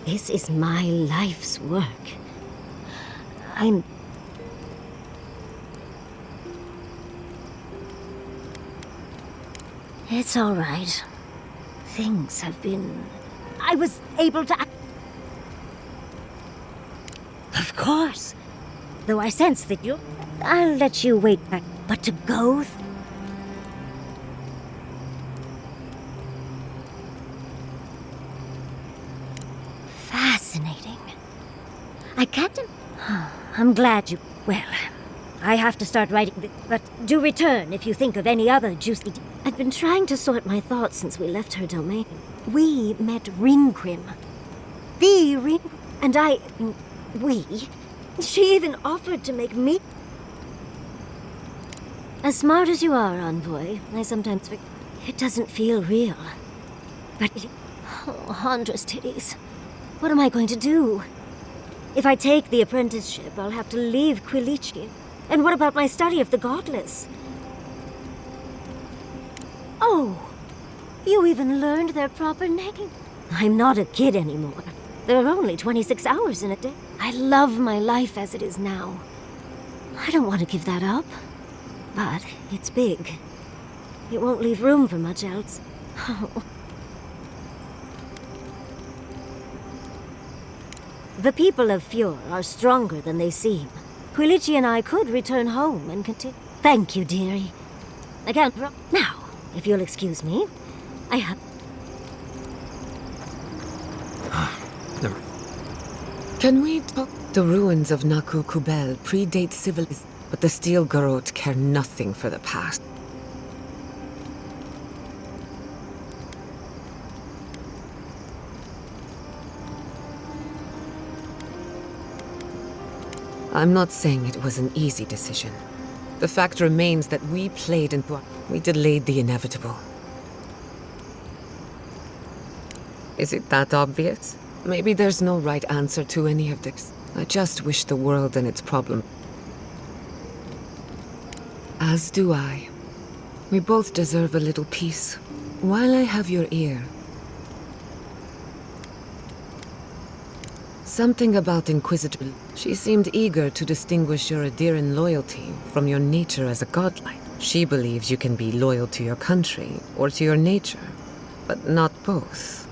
This is my life's work. I'm... It's all right. Things have been... I was able to... Of course. Though I sense that you... I'll let you wait back. But to go... Fascinating. I can't... I'm glad you... Well... I have to start writing, but do return if you think of any other juicy... I've been trying to sort my thoughts since we left her domain. We met Reengrim. The Ring... And I... We... She even offered to make me... As smart as you are, Envoy, I sometimes... It doesn't feel real. But... Oh, Handra's titties. What am I going to do? If I take the apprenticeship, I'll have to leave Quilichi. And what about my study of the godless? Oh, you even learned their proper name. I'm not a kid anymore. There are only 26 hours in a day. I love my life as it is now. I don't want to give that up. But it's big. It won't leave room for much else. Oh. The people of Fjord are stronger than they seem. Quilichi and I could return home and continue. Thank you, dearie. I can't... Now, if you'll excuse me, I have... Can we talk? The ruins of Naku Kubel predate civilization, but the Steel Garrote care nothing for the past. I'm not saying it was an easy decision. The fact remains that we played into... We delayed the inevitable. Is it that obvious? Maybe there's no right answer to any of this. I just wish the world and its problem... As do I. We both deserve a little peace. While I have your ear... Something about Inquisitor. She seemed eager to distinguish your Aedirn loyalty from your nature as a godlike. She believes you can be loyal to your country or to your nature, but not both.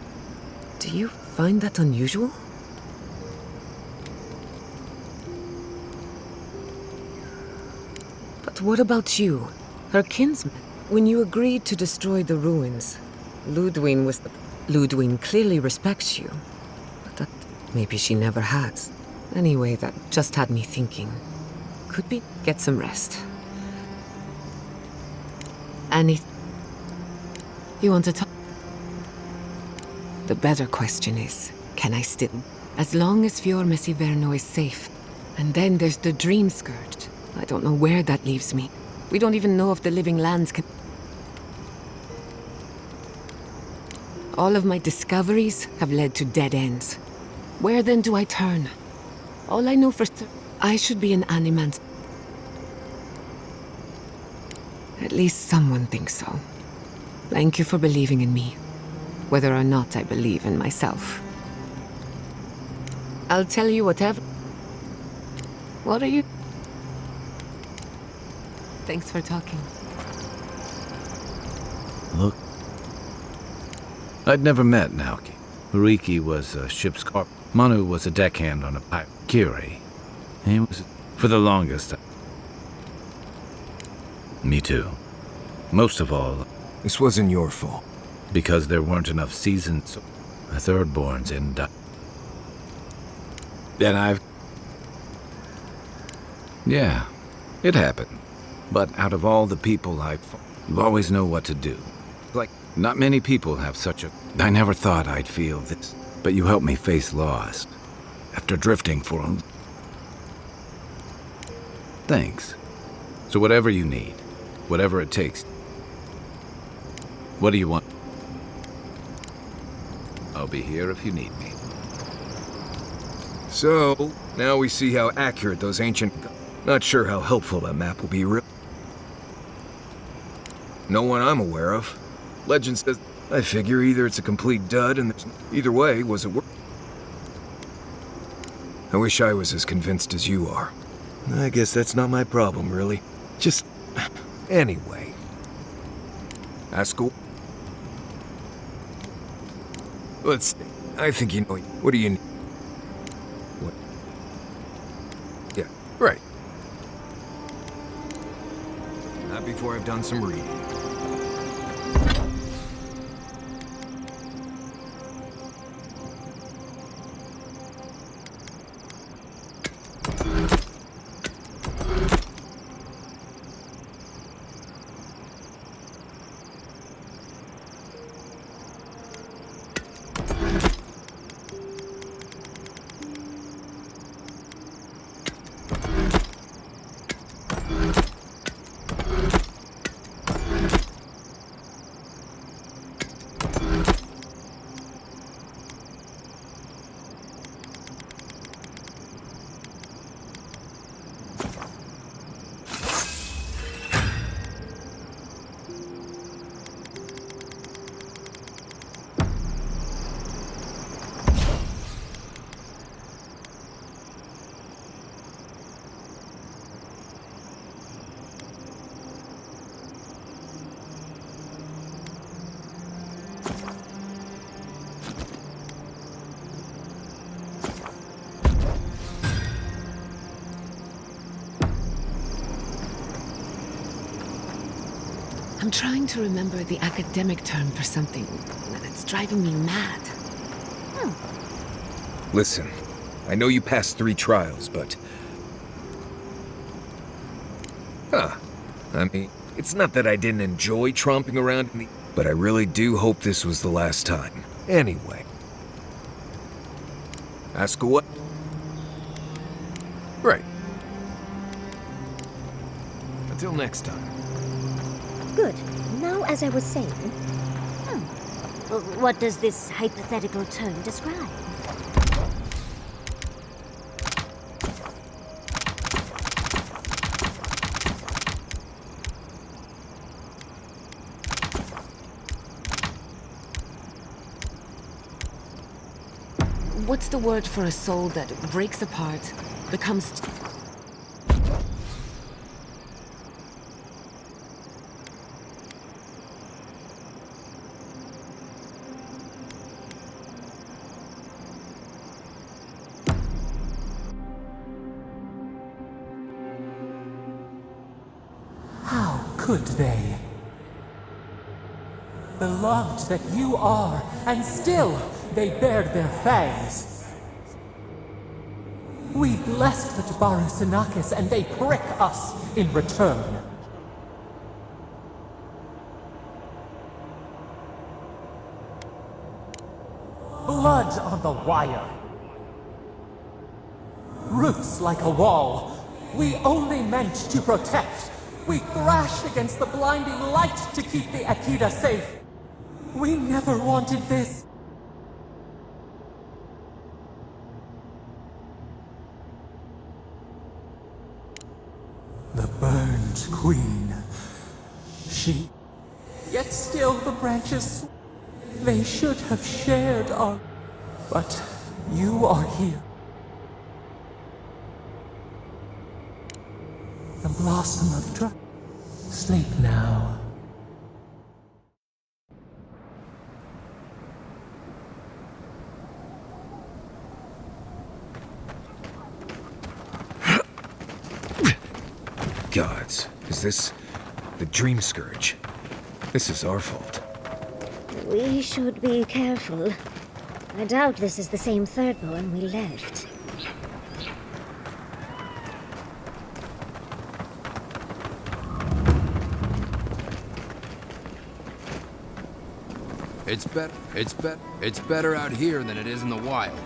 Do you find that unusual? But what about you, her kinsman? When you agreed to destroy the ruins, Ludwig was the... Ludwig clearly respects you. Maybe she never has. Anyway, that just had me thinking. Could we get some rest? You want to talk? The better question is, can I still? As long as Fior Messiverno is safe. And then there's the Dream Scourge. I don't know where that leaves me. We don't even know if the living lands can... All of my discoveries have led to dead ends. Where then do I turn? All I know for certain, I should be an animant. At least someone thinks so. Thank you for believing in me, whether or not I believe in myself. I'll tell you whatever. What are you? Thanks for talking. Look. I'd never met Naoki. Riki was a ship's corp. Manu was a deckhand on a pirate. Kiri. He was, for the longest time. Me too. Most of all. This wasn't your fault. Because there weren't enough seasons. The thirdborns didn't die. Then I've... Yeah, it happened. But out of all the people I've fought, you always know what to do. Like, not many people have such a... I never thought I'd feel this, but you helped me face loss. After drifting for a... Thanks. So whatever you need, whatever it takes. What do you want? I'll be here if you need me. So, now we see how accurate those ancient... Not sure how helpful that map will be, No one I'm aware of. Legend says... I figure either it's a complete dud and either way, was it worth... I wish I was as convinced as you are. I guess that's not my problem, really. Just... Anyway. Askell? Let's see. I think you know... What do you need? What? Yeah, right. Not before I've done some reading. I'm trying to remember the academic term for something that's driving me mad. Listen, I know you passed 3 trials, but... I mean, it's not that I didn't enjoy tromping around in the... But I really do hope this was the last time. Anyway. Askell what? Right. Until next time. Good. Now, as I was saying... What does this hypothetical term describe? What's the word for a soul that breaks apart, becomes... How could they? Beloved that you are, and still they bared their fangs. We blessed the Tabaru and they prick us in return. Blood on the wire. Roots like a wall. We only meant to protect. We thrashed against the blinding light to keep the Akita safe. We never wanted this. burned queen. She... Yet still the branches... They should have shared our... But you are here. The blossom of trust. Sleep now. Gods, is this the Dream Scourge? This is our fault. We should be careful. I doubt this is the same third one we left. It's better out here than it is in the wild.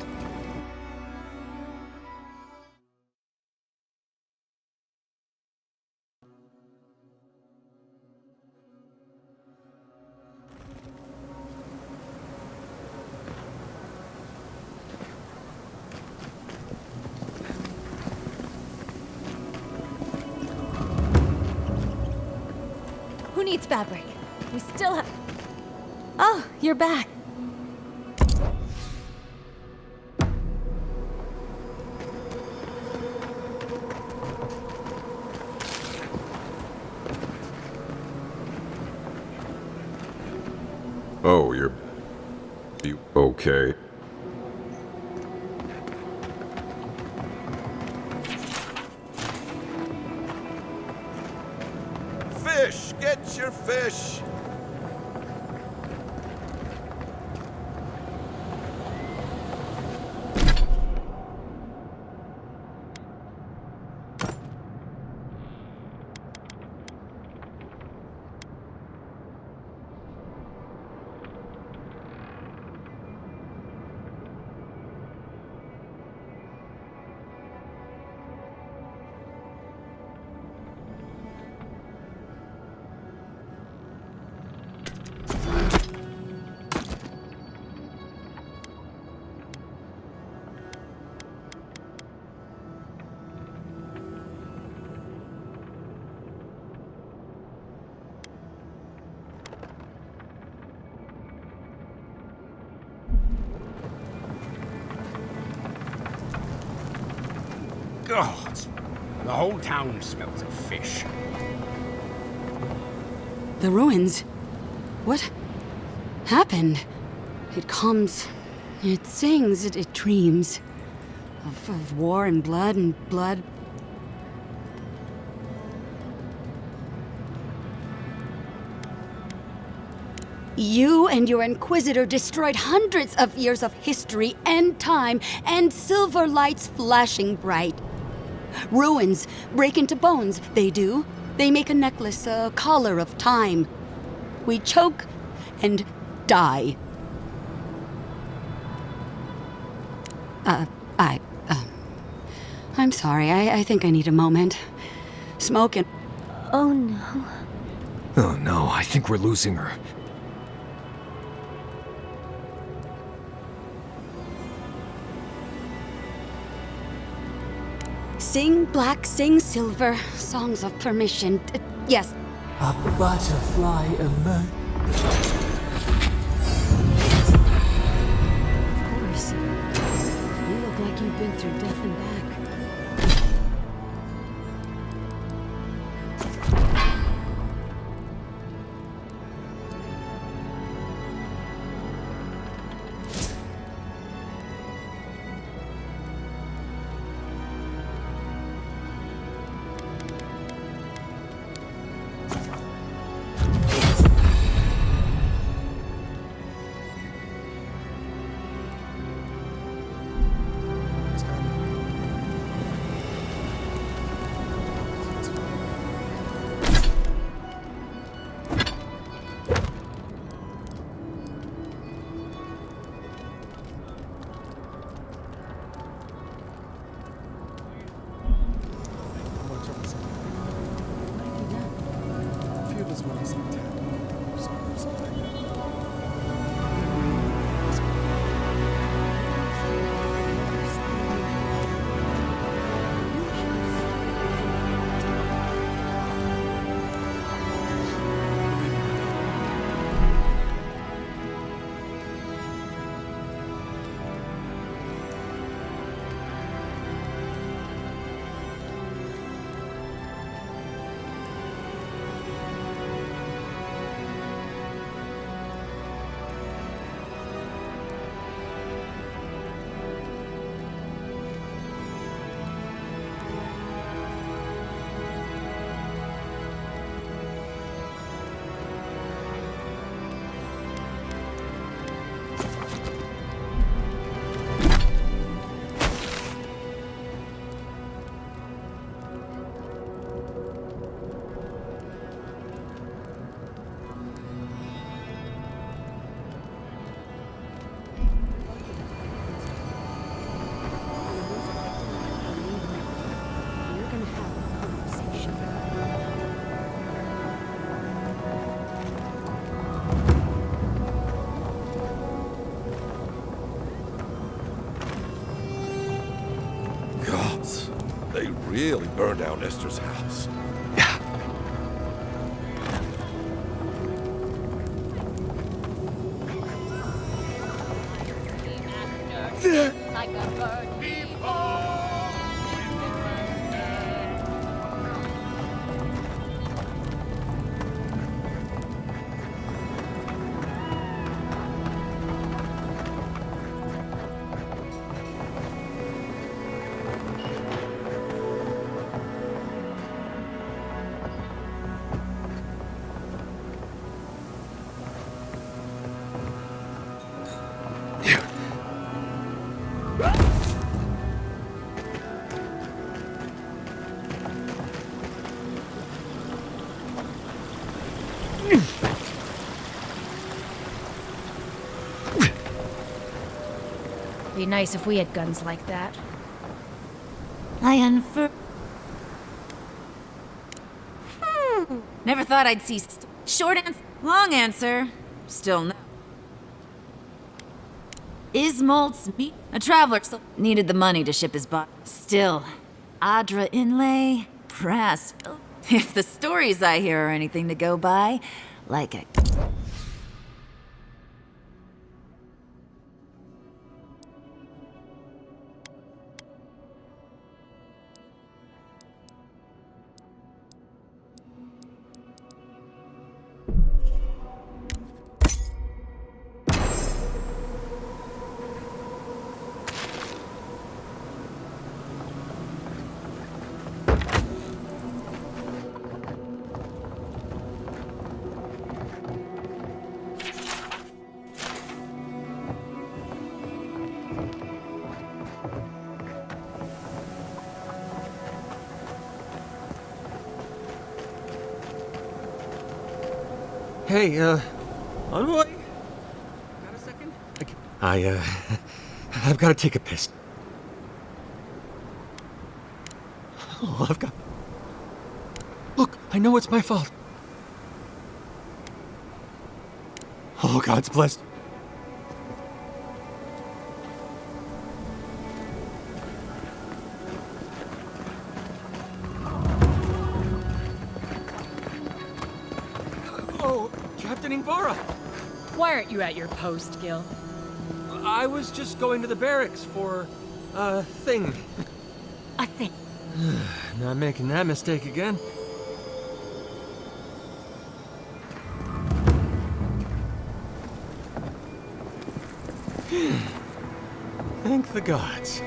Who needs fabric? We still have... Oh, you're back. Oh, you okay? Fish! Get your fish! God, the whole town smells of fish. The ruins? What happened? It comes, it sings, it dreams. Of war and blood. You and your Inquisitor destroyed hundreds of years of history and time, and silver lights flashing bright. Ruins break into bones, they do. They make a necklace, a collar of time. We choke and die. I'm sorry, I think I need a moment. Smoke and... Oh no. Oh no, I think we're losing her. Sing black, sing silver, songs of permission. Yes. A butterfly emerged. Of course. You look like you've been through death and back. They really burned down Esther's house. Like a bird. Be nice if we had guns like that. Never thought I'd see short answer, long answer. Still no. Ismold's meat. A traveler needed the money to ship his body. Still, Adra inlay, brass. If the stories I hear are anything to go by, like a... Hey, envoy? Got a second? I've got to take a piss. Oh, I've got... Look, I know it's my fault. Oh, God's blessed. Why aren't you at your post, Gil? I was just going to the barracks for a thing. A thing? Not making that mistake again. Thank the gods.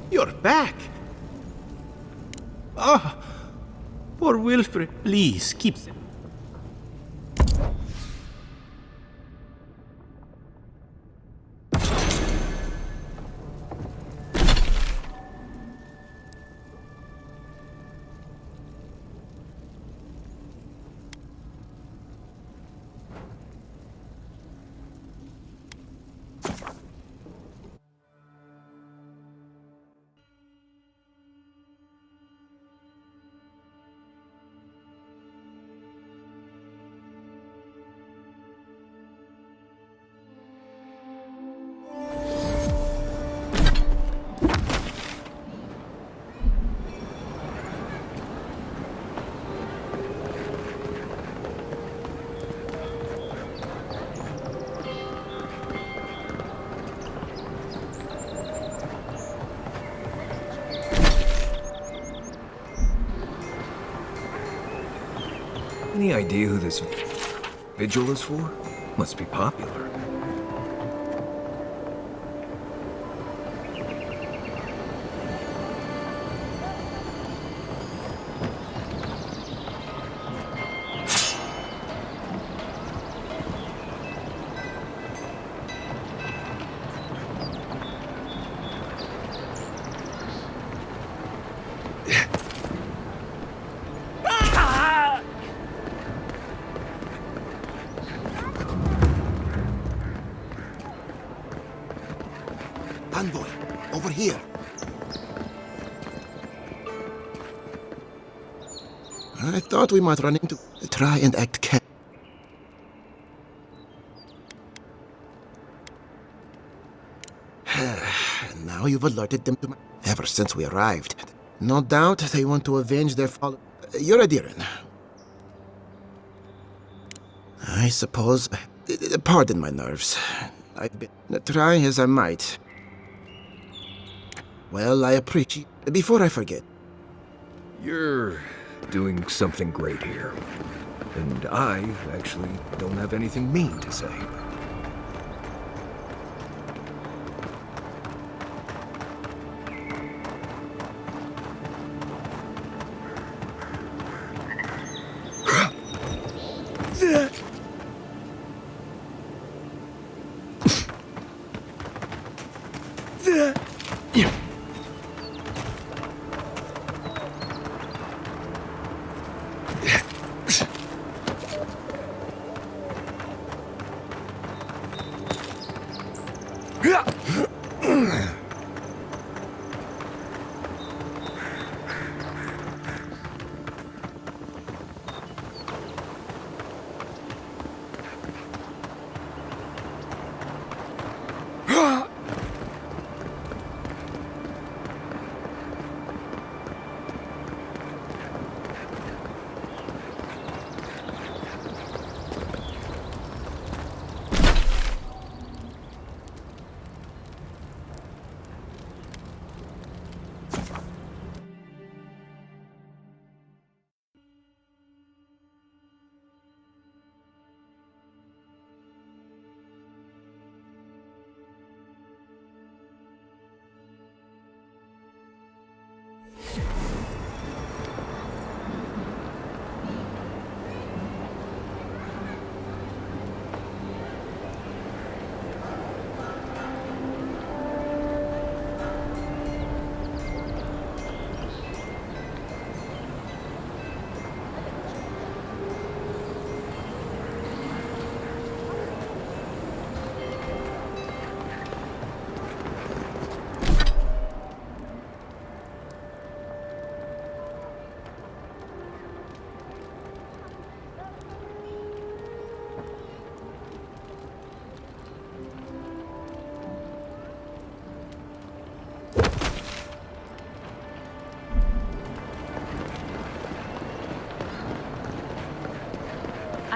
You're back! Ah, poor Wilfred. Please, keep them. Any idea who this vigil is for? Must be popular. Envoy, over here. I thought we might run into... Try and act careful. Now you've alerted them to my... Ever since we arrived. No doubt they want to avenge their fallen... You're Aedirn. I suppose... Pardon my nerves. I've been trying as I might. Well, I appreciate... Before I forget... You're doing something great here. And I actually don't have anything mean to say.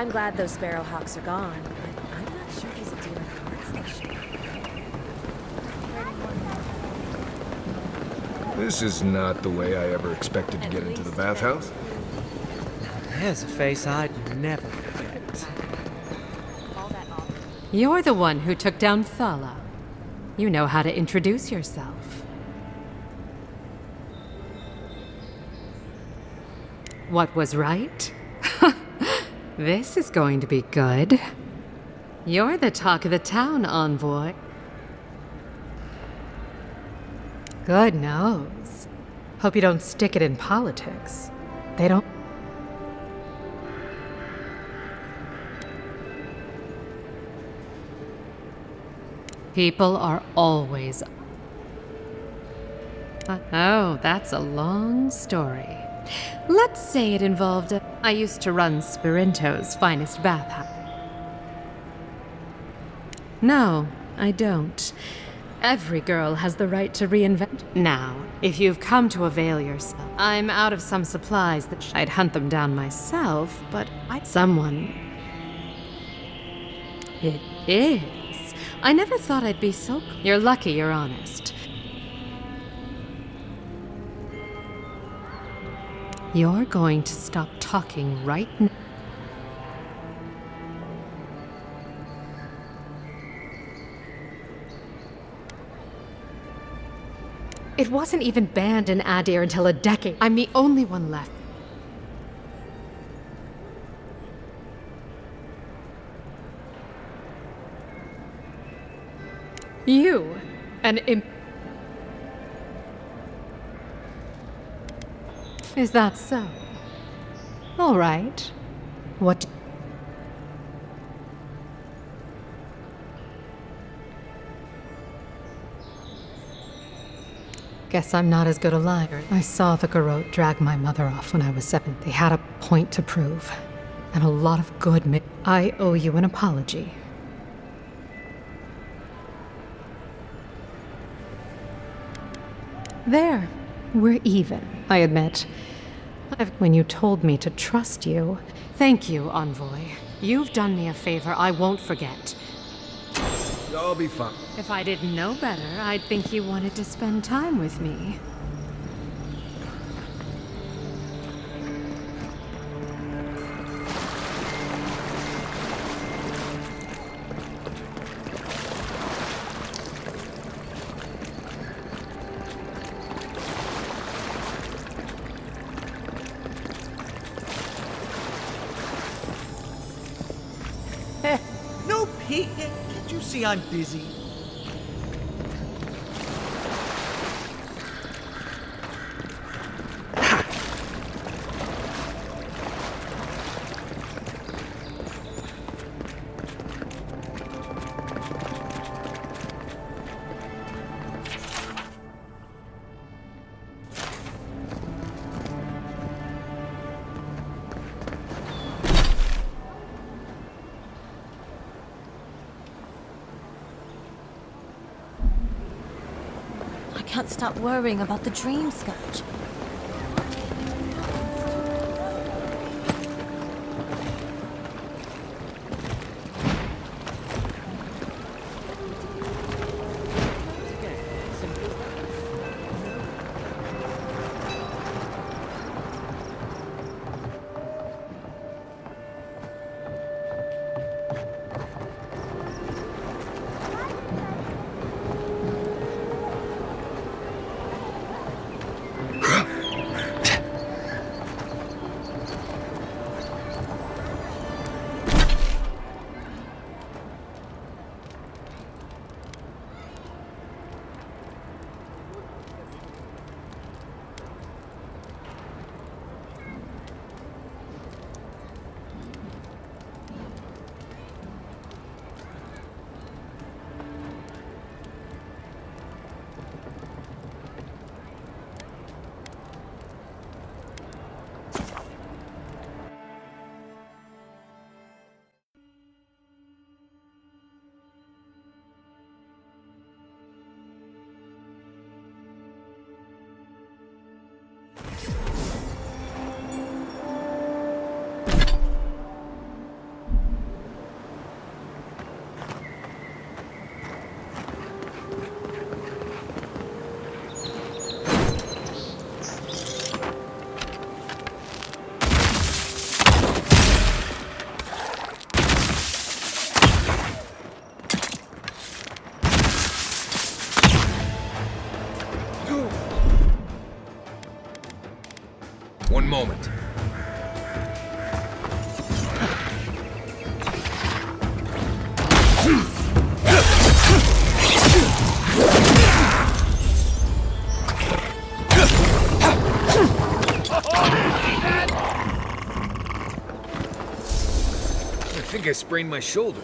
I'm glad those sparrowhawks are gone, but I'm not sure he's a deer in hearts this year. This is not the way I ever expected to get into the bathhouse. There's a face I'd never forget. You're the one who took down Thala. You know how to introduce yourself. What was right? This is going to be good. You're the talk of the town, envoy. Good nose. Hope you don't stick it in politics. They don't... People are always... Oh, that's a long story. Let's say it involved I used to run Spirinto's finest bathhouse. No, I don't. Every girl has the right to reinvent. Now, if you've come to avail yourself, I'm out of some supplies that I'd hunt them down myself, but someone... It is. I never thought I'd be so... You're lucky you're honest. You're going to stop talking right now. It wasn't even banned in Adir until a decade. I'm the only one left. You, an imp... Is that so? All right. What... Guess I'm not as good a liar. I saw the Garrote drag my mother off when I was 7. They had a point to prove. And a lot of good I owe you an apology. There. We're even, I admit. When you told me to trust you... Thank you, envoy. You've done me a favor I won't forget. I'll be fine. If I didn't know better, I'd think you wanted to spend time with me. No peeking. Can't you see I'm busy? I can't stop worrying about the dream scourge. think I sprained my shoulder.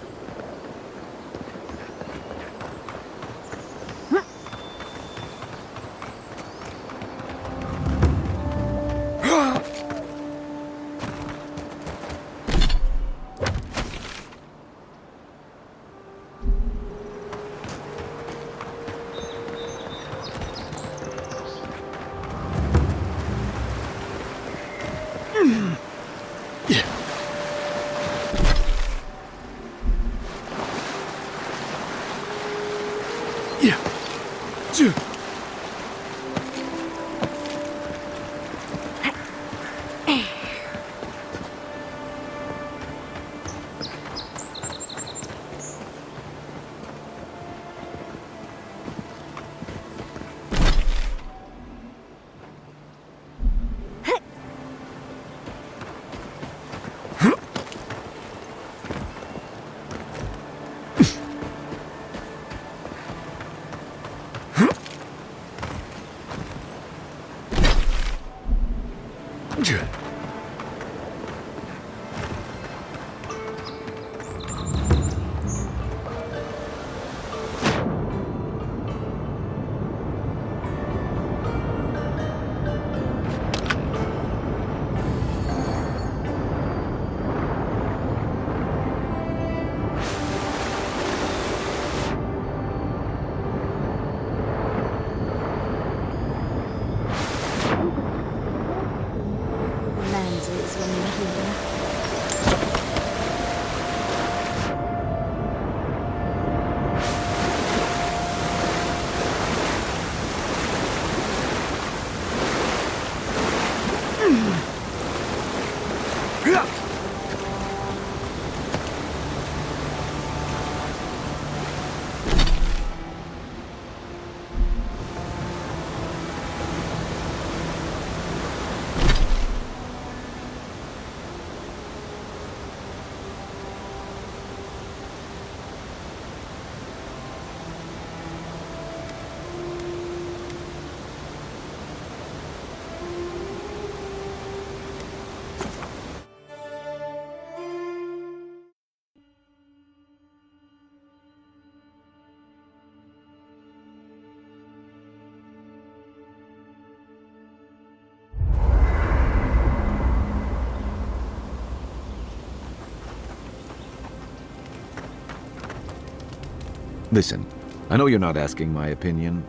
Listen, I know you're not asking my opinion.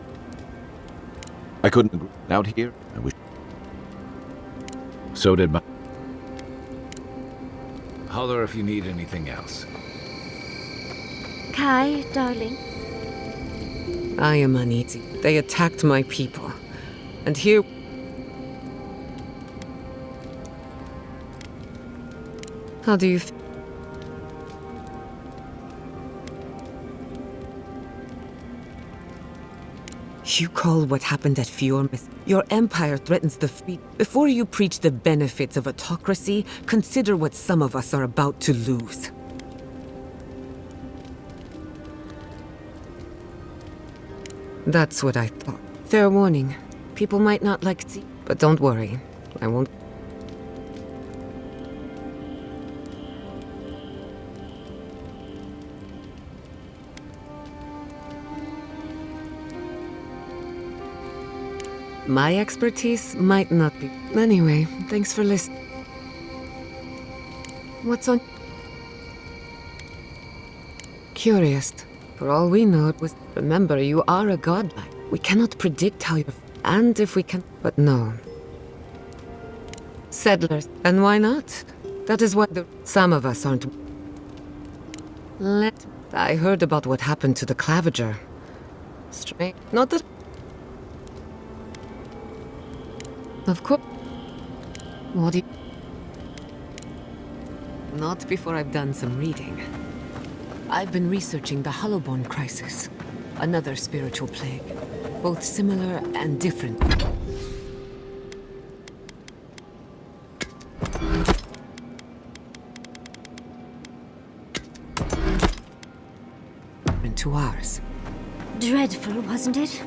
I couldn't agree. Out here, I wish. So did my. Holler if you need anything else. Kai, darling. I am uneasy. They attacked my people. And here... How do you feel? You call what happened at Fjormis. Your empire threatens the fleet. Before you preach the benefits of autocracy, consider what some of us are about to lose. That's what I thought. Fair warning. People might not like to see, but don't worry. I won't. My expertise might not be. Anyway, thanks for listening. What's on? Curious. For all we know, it was. Remember, you are a godlike. We cannot predict how you're. And if we can. But no. Settlers. And why not? That is what the. Some of us aren't. I heard about what happened to the Clavager. Strange. Not that. Of course. What do you... Not before I've done some reading. I've been researching the Hollowbone crisis. Another spiritual plague. Both similar and different. To ours. Dreadful, wasn't it?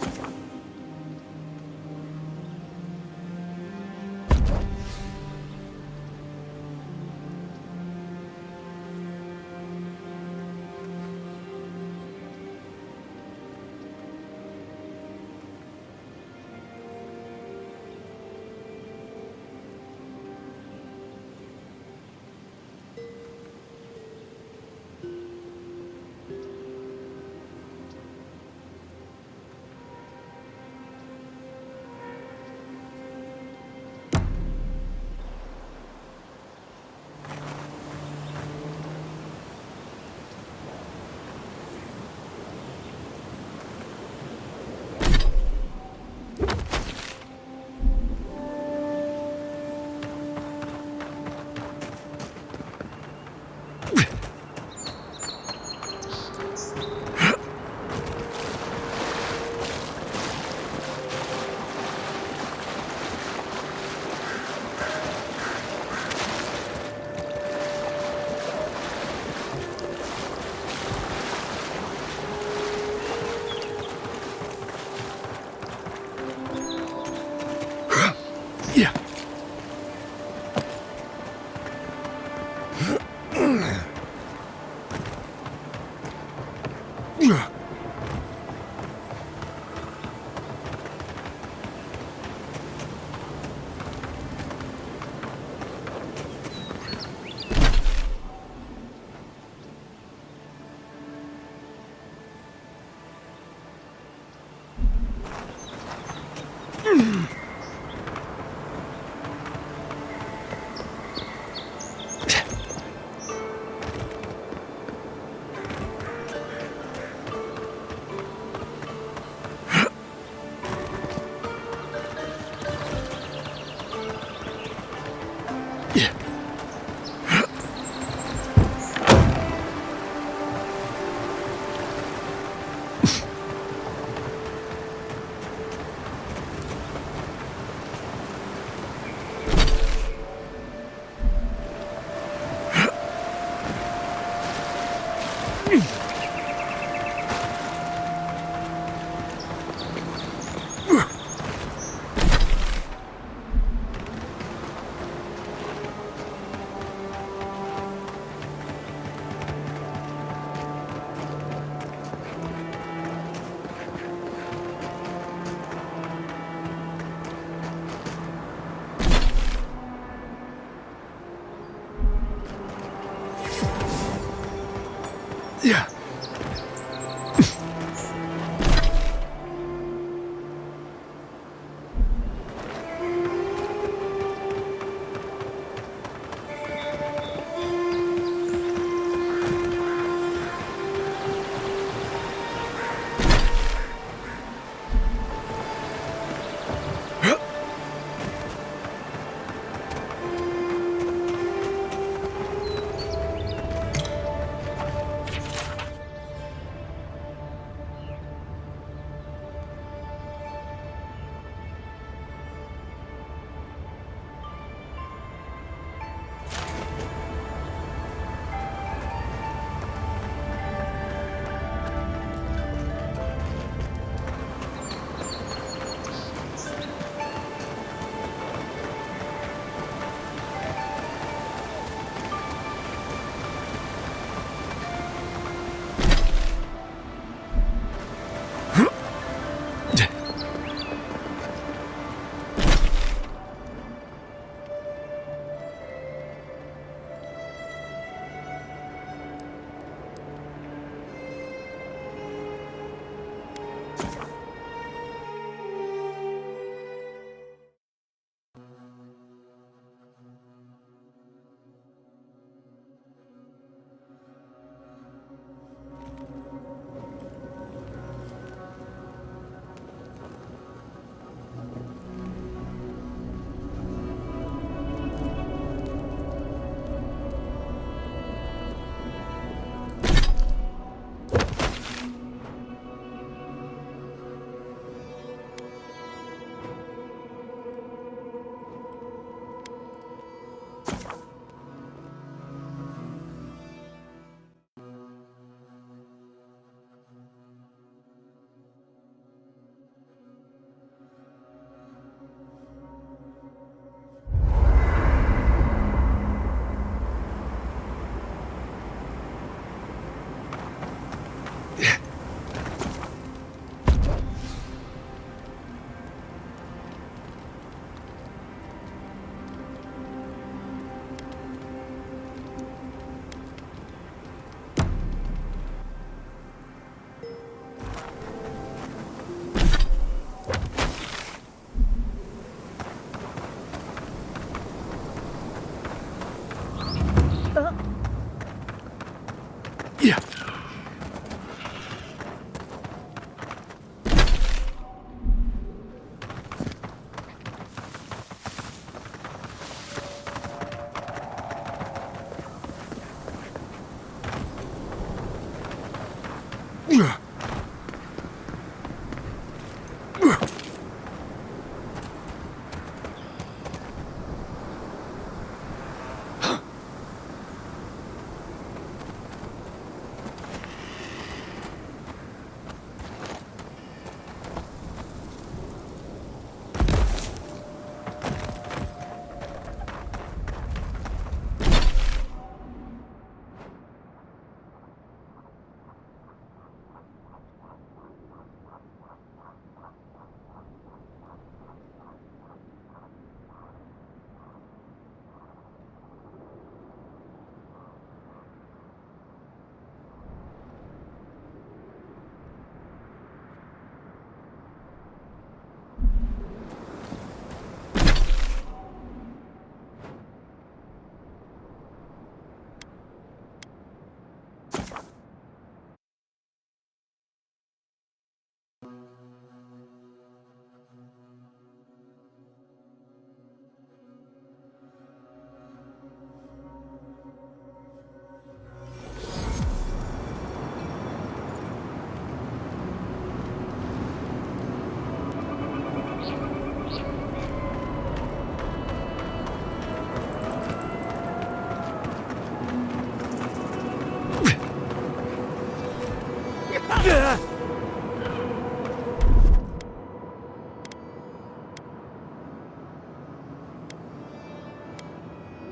Yeah.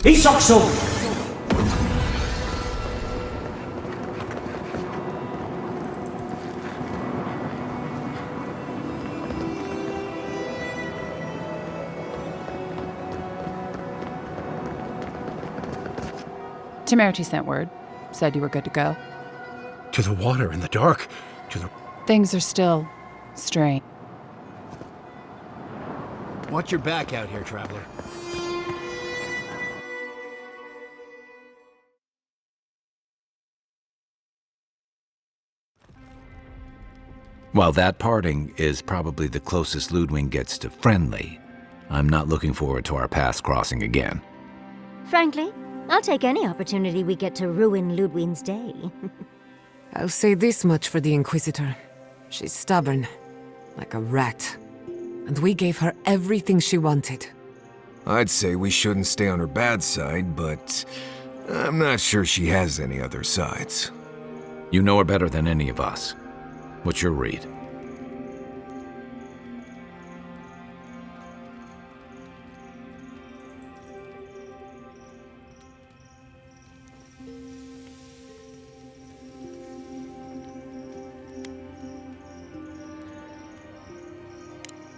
Ich sag so! Temerity sent word. Said you were good to go. To the water in the dark. To the... Things are still strange. Watch your back out here, traveler. While that parting is probably the closest Ludwig gets to friendly, I'm not looking forward to our paths crossing again. Frankly, I'll take any opportunity we get to ruin Ludwig's day. I'll say this much for the Inquisitor. She's stubborn, like a rat. And we gave her everything she wanted. I'd say we shouldn't stay on her bad side, but I'm not sure she has any other sides. You know her better than any of us. What's your read?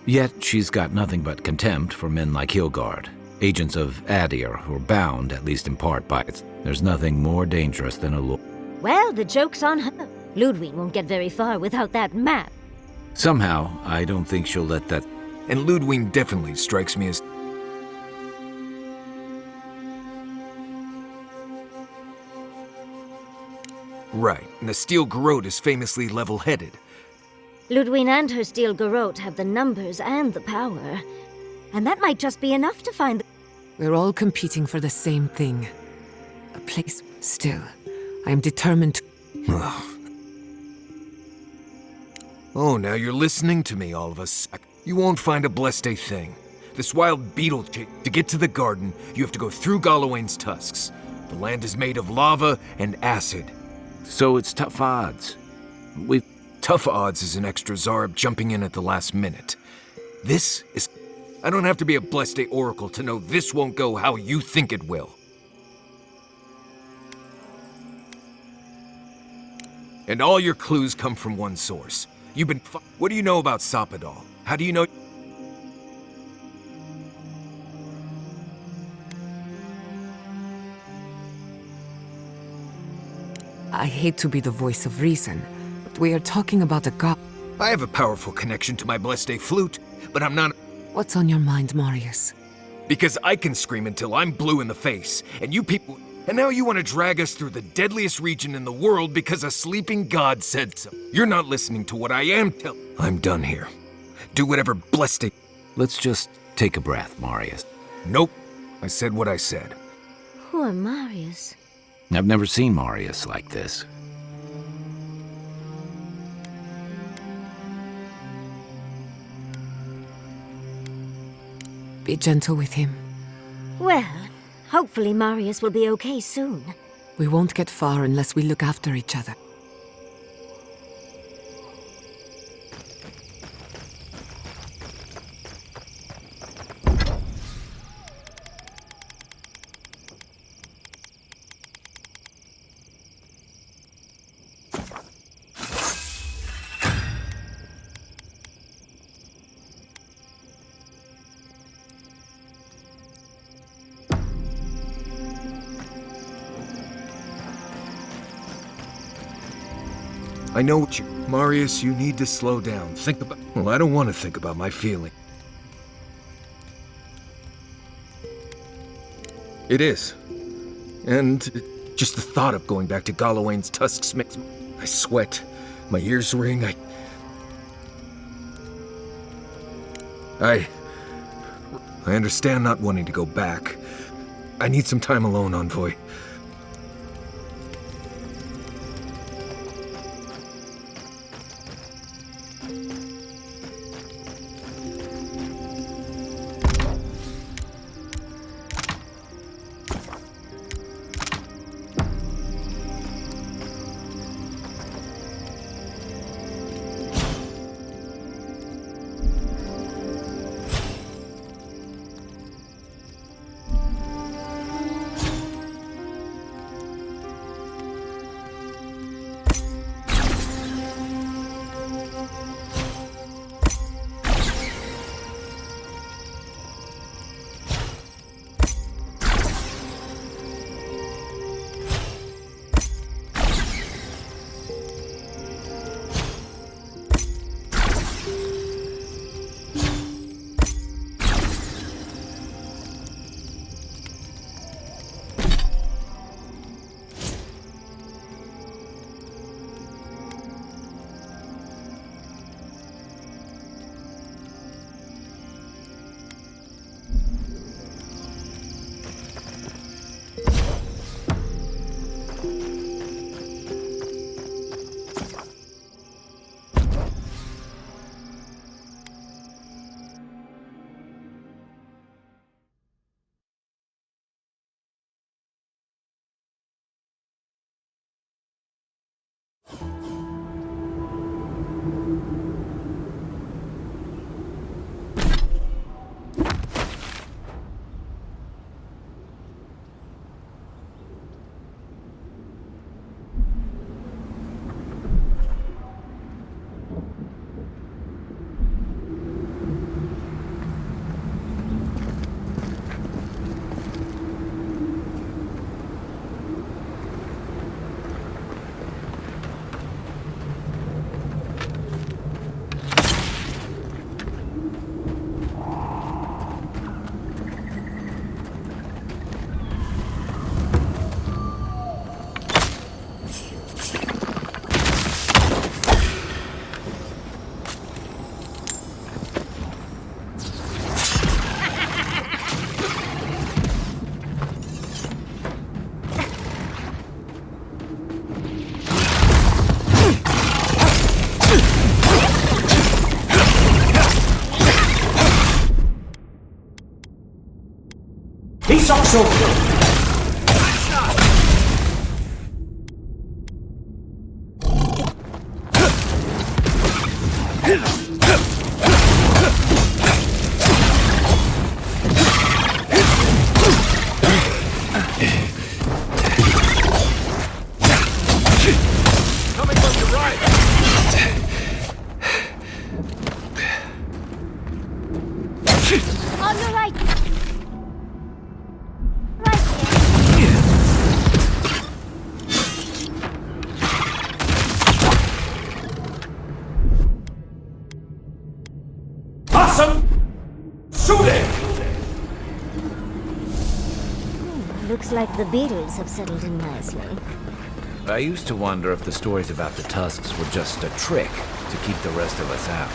Yet she's got nothing but contempt for men like Hilgard, agents of Aedir who are bound, at least in part, by it. There's nothing more dangerous than a law. Well, the joke's on her. Ludwig won't get very far without that map. Somehow, I don't think she'll let that... And Ludwig definitely strikes me as... Right, and the Steel Garrote is famously level-headed. Ludwig and her Steel Garrote have the numbers and the power. And that might just be enough to find the... We're all competing for the same thing. A place. Still, I am determined to... Oh, now you're listening to me, all of us. You won't find a blessed a thing. This wild beetle chick. To get to the garden, you have to go through Galawain's tusks. The land is made of lava and acid. So it's tough odds. Tough odds is an extra Zarb jumping in at the last minute. This is... I don't have to be a blessed a oracle to know this won't go how you think it will. And all your clues come from one source. You've been... What do you know about Sopadal? How do you know... I hate to be the voice of reason, but we are talking about a god. I have a powerful connection to my blessed a flute, but I'm not... What's on your mind, Marius? Because I can scream until I'm blue in the face, and you people... And now you want to drag us through the deadliest region in the world because a sleeping god said so. You're not listening to what I am telling. I'm done here. Do whatever blessed a... Let's just take a breath, Marius. Nope. I said what I said. Poor Marius. I've never seen Marius like this. Be gentle with him. Well, hopefully Marius will be okay soon. We won't get far unless we look after each other. I know what you... Marius, you need to slow down. Think about... Well, I don't want to think about my feeling. It is. And just the thought of going back to Galawain's tusks makes me... I sweat. My ears ring. I understand not wanting to go back. I need some time alone, Envoy. He's also Coming from your right! On the right! awesome. Shooting. Looks like the beetles have settled in nicely. I used to wonder if the stories about the tusks were just a trick to keep the rest of us out.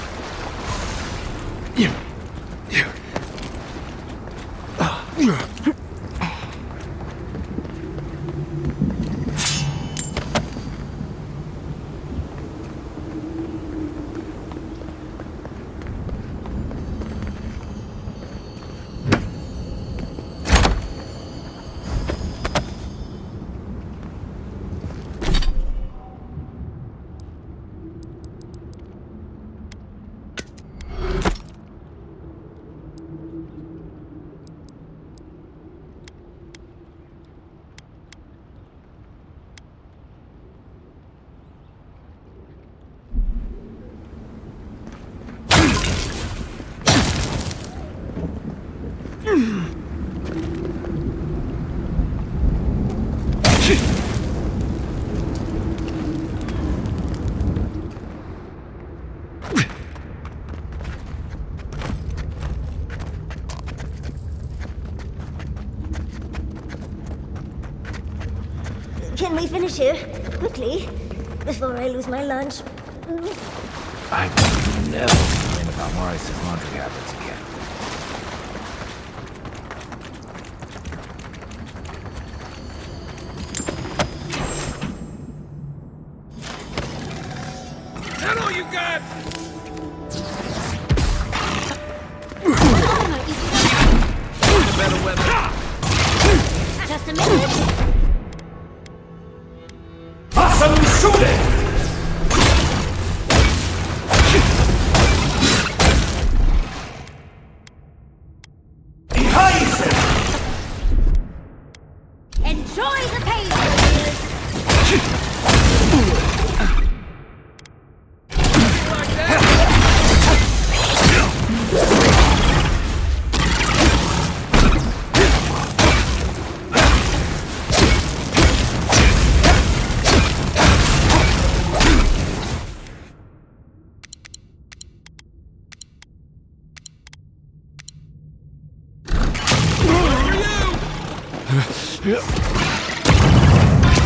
Can we finish here? Quickly, before I lose my lunch. I will never complain about Maurice's laundry habits again. Is that all you got? Better weather. Just a minute. Awesome shooting. Enjoy the pain.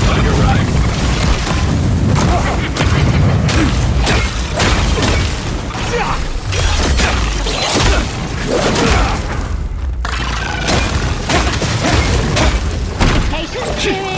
On your right. Hey, over here.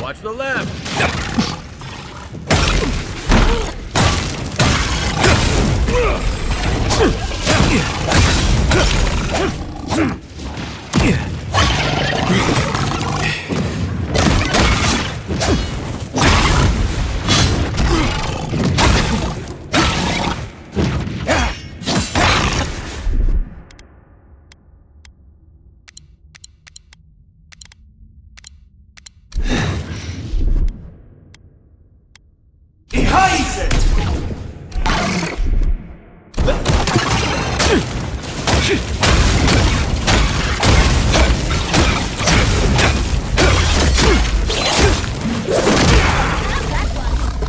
Watch the left.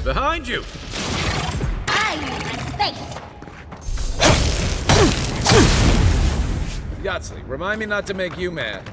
Behind you! Yahtzee, remind me not to make you mad.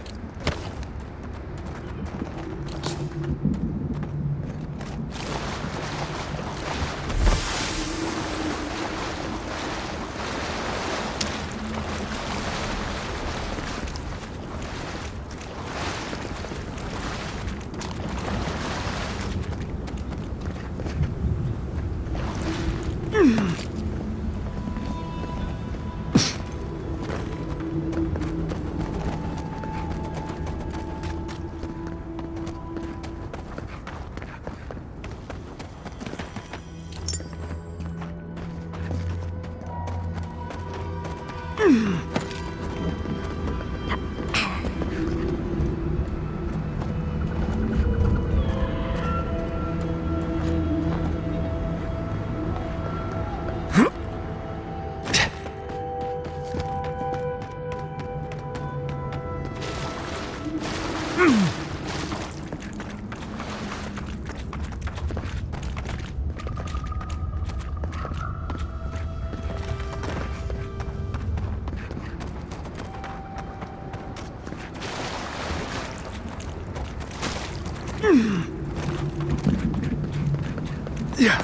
Yeah.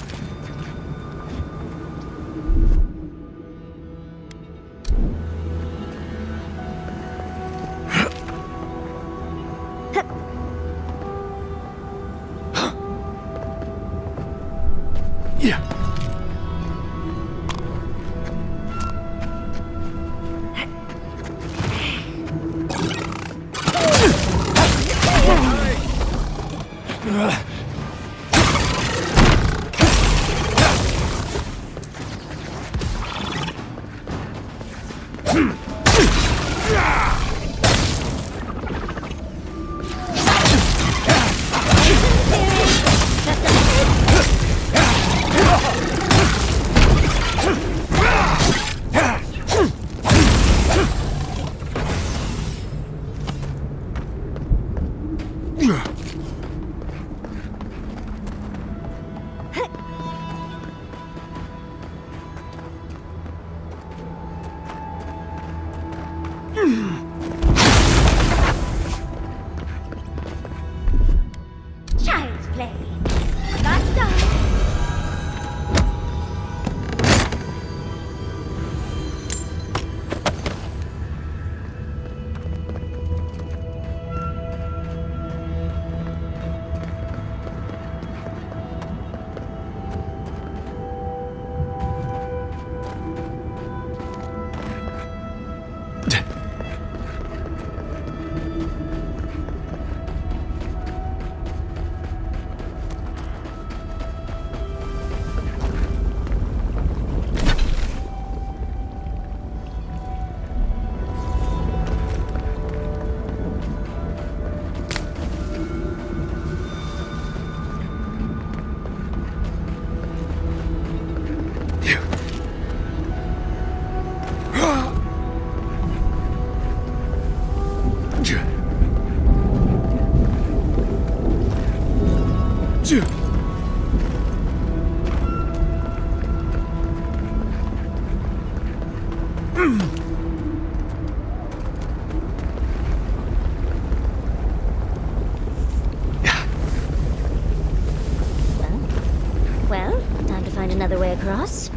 across.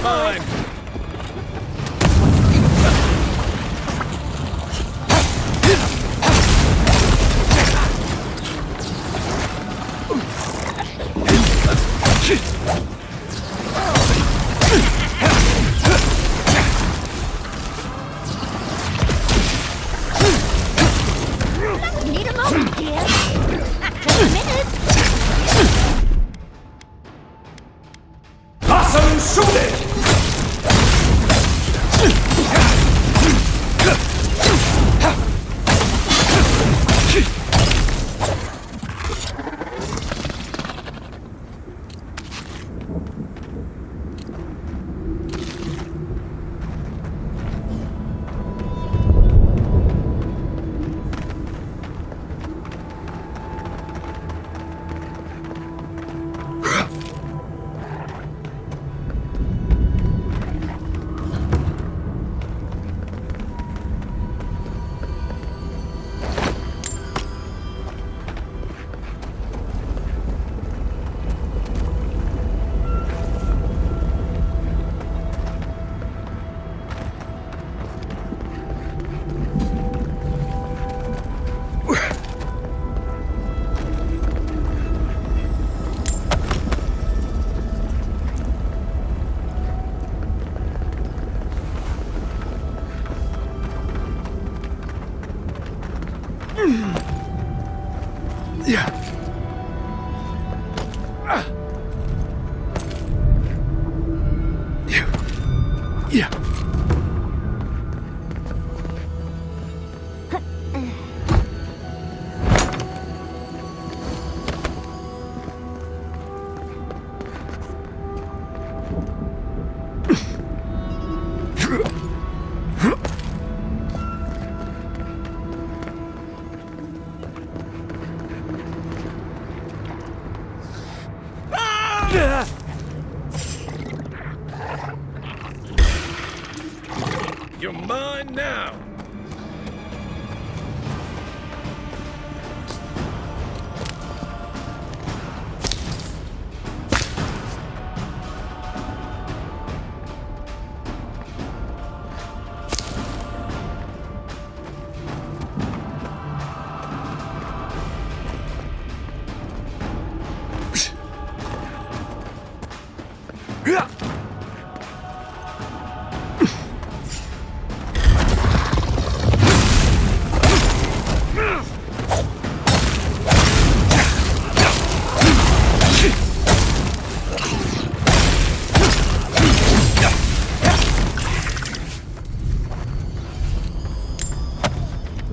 Fine. Need a moment, dear. Just a minute. Awesome shooting! You're mine now.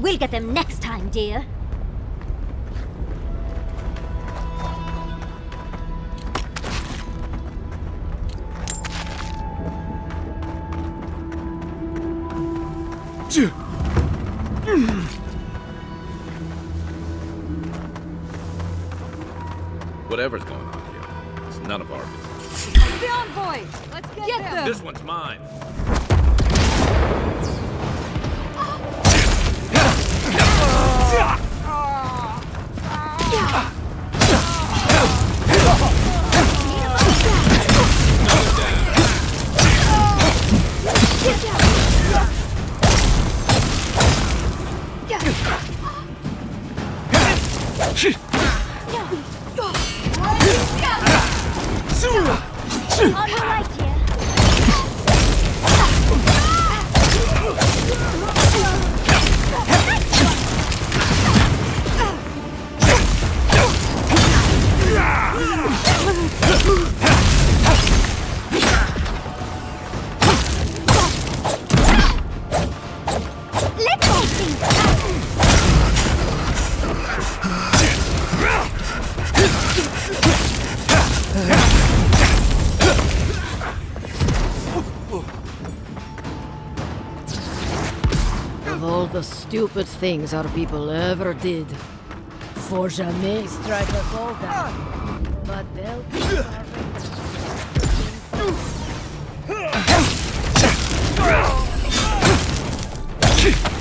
We'll get them next time, dear. Whatever's going on here, it's none of our business. The envoy! Let's get them! This one's mine. On your right, dear. Let's go, Of all the stupid things our people ever did, for jamais strike us all down. But they'll keep our Ugh!